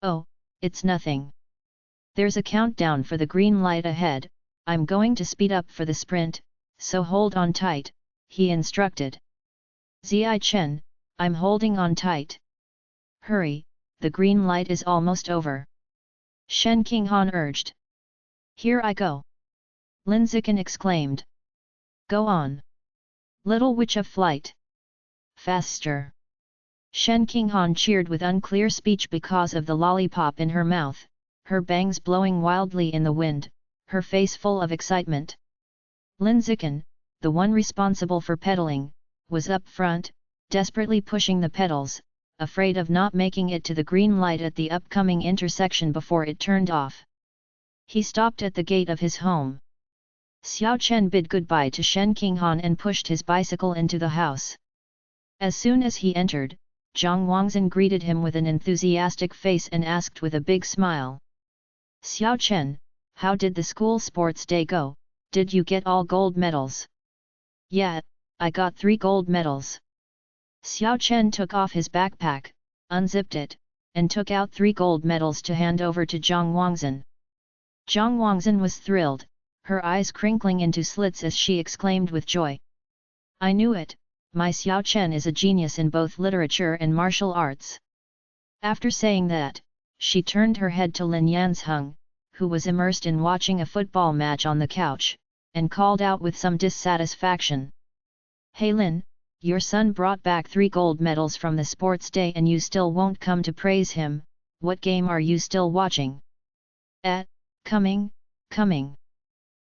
Oh, it's nothing. There's a countdown for the green light ahead, I'm going to speed up for the sprint, so hold on tight, he instructed. Ziai Chen, I'm holding on tight. Hurry, the green light is almost over. Shen Qinghan urged. Here I go. Lin Zikin exclaimed. Go on. Little witch of flight. Faster. Shen Qinghan cheered with unclear speech because of the lollipop in her mouth, her bangs blowing wildly in the wind, her face full of excitement. Lin Zikin, the one responsible for pedaling, was up front, desperately pushing the pedals, afraid of not making it to the green light at the upcoming intersection before it turned off. He stopped at the gate of his home. Xiao Chen bid goodbye to Shen Qinghan and pushed his bicycle into the house. As soon as he entered, Zhang Wangzhen greeted him with an enthusiastic face and asked with a big smile. Xiao Chen, how did the school sports day go? Did you get all gold medals? Yeah, I got 3 gold medals. Xiao Chen took off his backpack, unzipped it, and took out 3 gold medals to hand over to Zhang Wangzhen. Zhang Wangzhen was thrilled, her eyes crinkling into slits as she exclaimed with joy. I knew it, my Xiao Chen is a genius in both literature and martial arts. After saying that, she turned her head to Lin Yanzheng, who was immersed in watching a football match on the couch, and called out with some dissatisfaction. Hey Lin, your son brought back 3 gold medals from the sports day and you still won't come to praise him, what game are you still watching? Coming.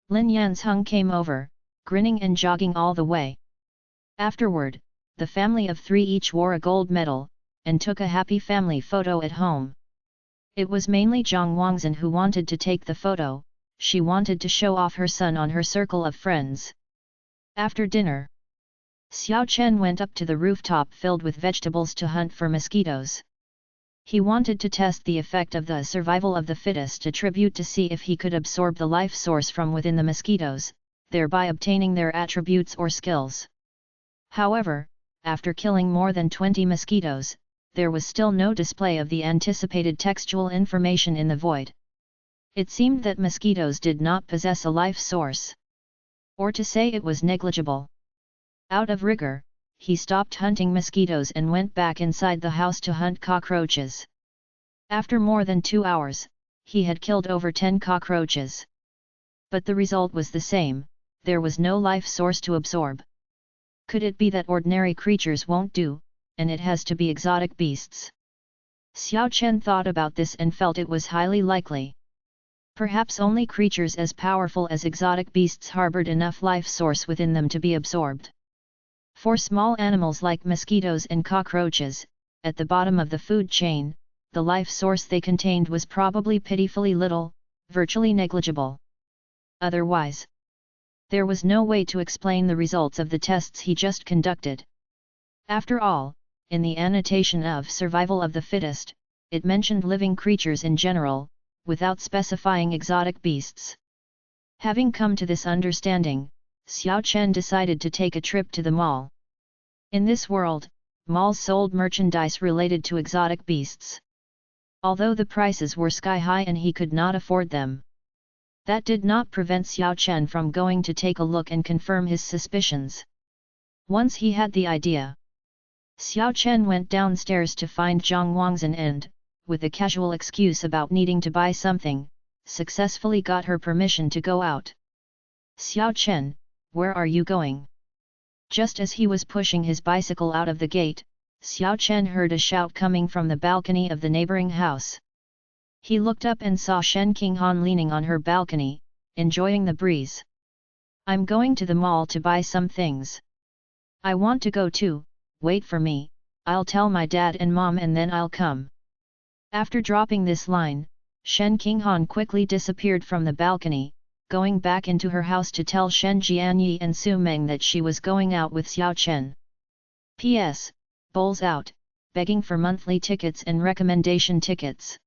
Lin Yanzheng came over, grinning and jogging all the way. Afterward, the family of 3 each wore a gold medal, and took a happy family photo at home. It was mainly Zhang Wangzhen who wanted to take the photo, she wanted to show off her son on her circle of friends. After dinner, Xiao Chen went up to the rooftop filled with vegetables to hunt for mosquitoes. He wanted to test the effect of the survival of the fittest attribute to see if he could absorb the life source from within the mosquitoes, thereby obtaining their attributes or skills. However, after killing more than 20 mosquitoes, there was still no display of the anticipated textual information in the void. It seemed that mosquitoes did not possess a life source. Or to say it was negligible. Out of rigor, he stopped hunting mosquitoes and went back inside the house to hunt cockroaches. After more than 2 hours, he had killed over 10 cockroaches. But the result was the same, there was no life source to absorb. Could it be that ordinary creatures won't do, and it has to be exotic beasts? Xiao Chen thought about this and felt it was highly likely. Perhaps only creatures as powerful as exotic beasts harbored enough life source within them to be absorbed. For small animals like mosquitoes and cockroaches, at the bottom of the food chain, the life source they contained was probably pitifully little, virtually negligible. Otherwise, there was no way to explain the results of the tests he just conducted. After all, in the annotation of Survival of the Fittest, it mentioned living creatures in general, without specifying exotic beasts. Having come to this understanding, Xiao Chen decided to take a trip to the mall. In this world, malls sold merchandise related to exotic beasts. Although the prices were sky high and he could not afford them, that did not prevent Xiao Chen from going to take a look and confirm his suspicions. Once he had the idea, Xiao Chen went downstairs to find Zhang Wangzhen and, with a casual excuse about needing to buy something, successfully got her permission to go out. "Xiao Chen, where are you going?" Just as he was pushing his bicycle out of the gate, Xiao Chen heard a shout coming from the balcony of the neighboring house. He looked up and saw Shen Qinghan leaning on her balcony, enjoying the breeze. "I'm going to the mall to buy some things. I want to go too, wait for me, I'll tell my dad and mom and then I'll come." After dropping this line, Shen Qinghan quickly disappeared from the balcony, going back into her house to tell Shen Jianyi and Su Meng that she was going out with Xiao Chen. P.S. Bowls out, begging for monthly tickets and recommendation tickets.